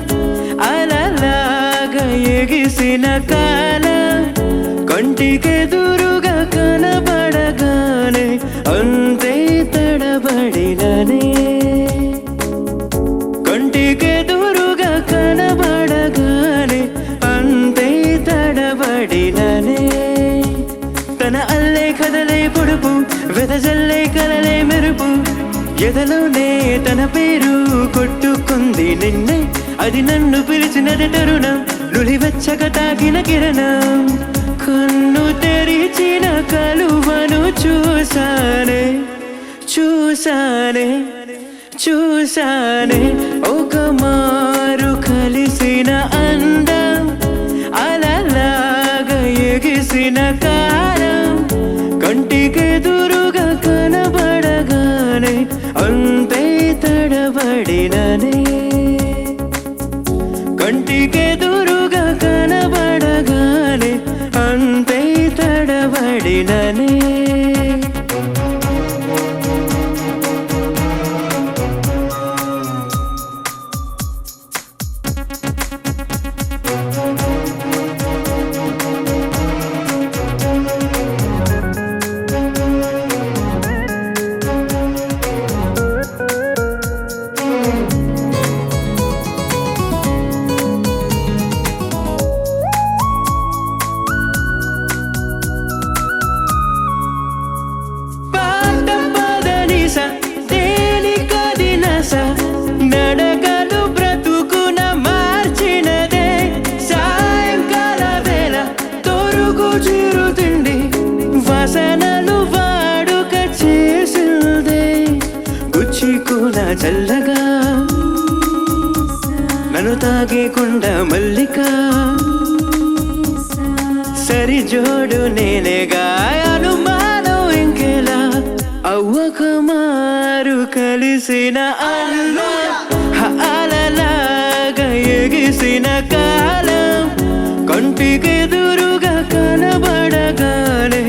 అలలాగా ఎగిసిన కాలం, కంటికెదురుగా కనబడగానే అంతే తడబడిననే, కంటికెదురుగా కనబడగానే అంతే తడబడిననే, తన అల్లే కదలే పొడుపు వెదజల్లే కలలే మెరుపు, ఎదలోనే తన పేరు కొట్టుకుంది నిన్నే, అది నన్ను పిలిచినది తరుణం, నులివెచ్చగా తాకిన కిరణం, కన్ను తెరిచిన కలువను చూసానే చూసానే చూసానే, ఒక మారు కలిసిన అందం అలలాగా ఎగిసిన కాలం, కంటికెదురుగా కనబడగానే అంతే తడబడిననే, కంటికెదురుగా కనబడగానే అంతే తడబడిననే. నడకలు బ్రతుకున మార్చినదే, సాయంకాల వేళ తొరుగు చిరుతిండి వాసనలు వాడుక చేసిందే, గుచ్చికూల చల్లగా నన్ను తాగేకుండ మల్లిక, సరిజోడు నేనేగా అనుమానం ఇంకెలా, అవ్వక మారు కలిసిన అలలాగా ఎగిసిన కాలం, కంటికెదురుగా కనబడగానే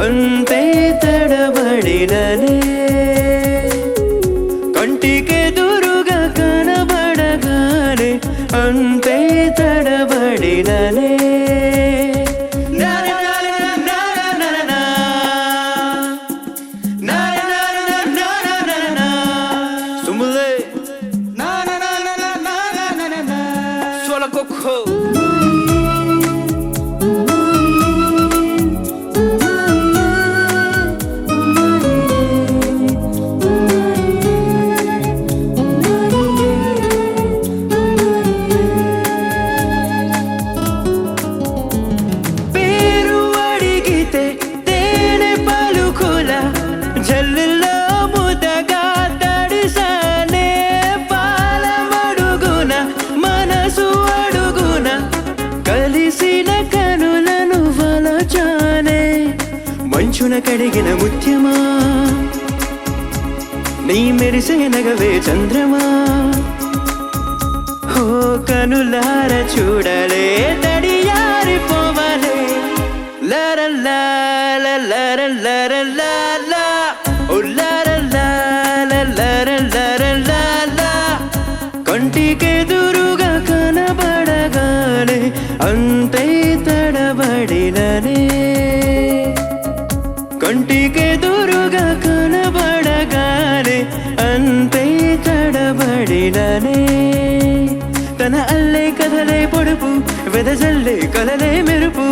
అంతే తడబడిననే, కంటికెదురుగా కనబడగానే అంతే తడబడిననే. మంచున కడిగిన ముత్యమా, నీ మెరిసే నగవే చంద్రమా, ఓ కనులార చూడలే తడియారిపోవలే, లరల్లా లరల్లా ఓ లరల్లా లరల్లా, కంటికెదురుగా కనబడగానే కంటికెదురుగా కనబడగానే అంతే తడబడిననే తన అల్లే కథలే పొడుపు వెదజల్లే కలలే మెరుపు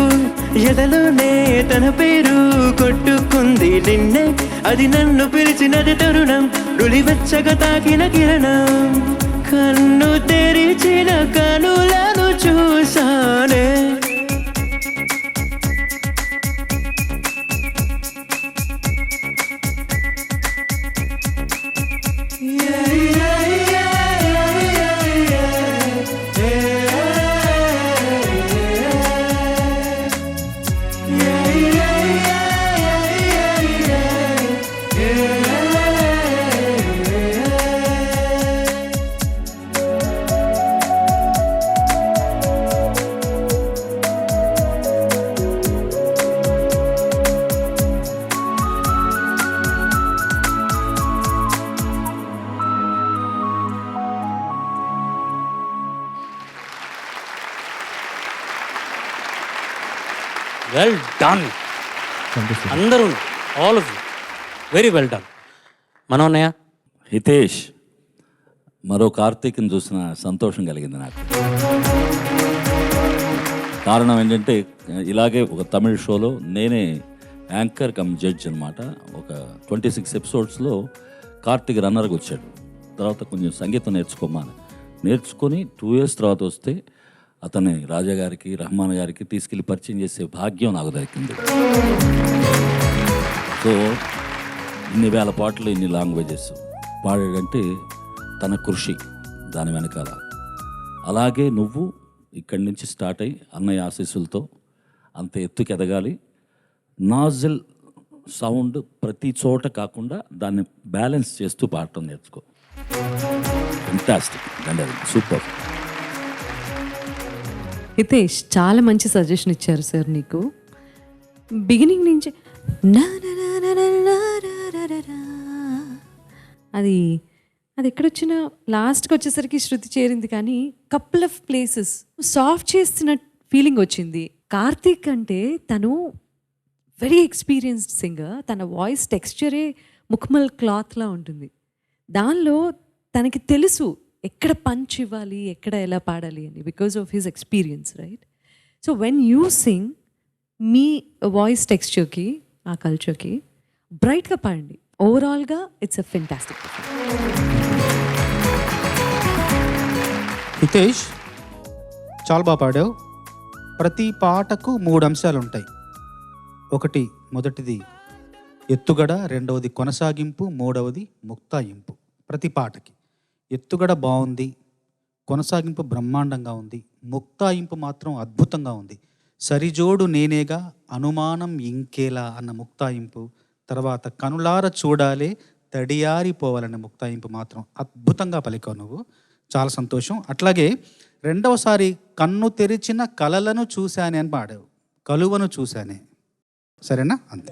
ఎదలోనే తన పేరు కొట్టుకుంది నిన్నే అది నన్ను పిలిచినది తరుణం రులివెచ్చగా తాకిన కిరణం కన్ను తెరిచిన కనులను చూసానే వెల్ డన్ అందరూ, all of you very well done. మనోన్నయ్య, హితేష్, మరో కార్తీక్ని చూసిన సంతోషం కలిగింది నాకు. కారణం ఏంటంటే ఇలాగే ఒక తమిళ షోలో నేనే యాంకర్ కమ్ జడ్జ్ అనమాట. ఒక 26 ఎపిసోడ్స్లో కార్తీక్ రన్నర్కి వచ్చాడు. తర్వాత కొంచెం సంగీతం నేర్చుకొని 2 years తర్వాత వస్తే అతన్ని రాజా గారికి, రహమాన్ గారికి తీసుకెళ్ళి పరిచయం చేసే భాగ్యం నాకు దక్కింది. సో ఇన్ని వేల పాటలు, ఇన్ని లాంగ్వేజెస్ పాడాడంటే తన కృషి దాని వెనకాల. అలాగే నువ్వు ఇక్కడి నుంచి స్టార్ట్ అయ్యి అన్నయ్య ఆశీస్సులతో అంత ఎత్తుకి ఎదగాలి. నాజిల్ సౌండ్ ప్రతి చోట కాకుండా దాన్ని బ్యాలెన్స్ చేస్తూ పాడటం నేర్చుకో. Fantastic, super. హితేష్, చాలా మంచి సజెషన్ ఇచ్చారు సార్ నీకు. బిగినింగ్ నుంచి నా నా నా నా నా నా నా నా నా నా. అది ఎక్కడొచ్చినా లాస్ట్కి వచ్చేసరికి శృతి చేరింది, కానీ కపుల్ ఆఫ్ ప్లేసెస్ సాఫ్ట్ చేస్తున్న ఫీలింగ్ వచ్చింది. కార్తీక్ అంటే తను వెరీ ఎక్స్పీరియన్స్డ్ సింగర్. తన వాయిస్ టెక్స్చరే ముఖమల్ క్లాత్లా ఉంటుంది. దానిలో తనకి తెలుసు ఎక్కడ పంచ్ ఇవ్వాలి, ఎక్కడ ఎలా పాడాలి అని, because of his experience, right? So when you sing, మీ వాయిస్ టెక్స్చర్కి, ఆ కల్చర్కి బ్రైట్గా పాడండి. ఓవరాల్గా ఇట్స్ అ ఫెంటాస్టిక్. హితేష్, చాలా బాగా పాడావు. ప్రతి పాటకు 3 అంశాలు ఉంటాయి. ఒకటి, మొదటిది ఎత్తుగడ, రెండవది కొనసాగింపు, మూడవది ముక్తాయింపు. ప్రతి పాటకి ఎత్తుగడ బాగుంది, కొనసాగింపు బ్రహ్మాండంగా ఉంది, ముక్తాయింపు మాత్రం అద్భుతంగా ఉంది. సరిజోడు నేనేగా, అనుమానం ఇంకేలా అన్న ముక్తాయింపు, తర్వాత కనులార చూడాలే తడియారిపోవాలనే ముక్తాయింపు మాత్రం అద్భుతంగా పలికావు నువ్వు. చాలా సంతోషం. అట్లాగే రెండవసారి కన్ను తెరిచిన కలలను చూశానే అని పాడావు. కలువను చూశానే, సరేనా? అంతే.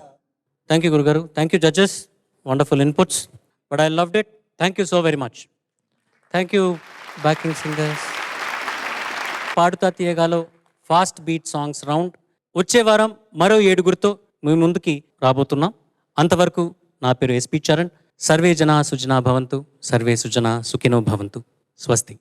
థ్యాంక్ యూ గురుగారు. Thank you judges, wonderful inputs, but I loved it. Thank you so very much. Thank you backing singers. Padutha తీయగాలో ఫాస్ట్ బీట్ సాంగ్స్ రౌండ్ వచ్చే వారం మరో 7గురితో మీ ముందుకి రాబోతున్నాం. అంతవరకు నా పేరు ఎస్పి చరణ్. సర్వే జనా సుజనా భవంతు, సర్వే సుజనా సుఖినో భవంతు. స్వస్తి.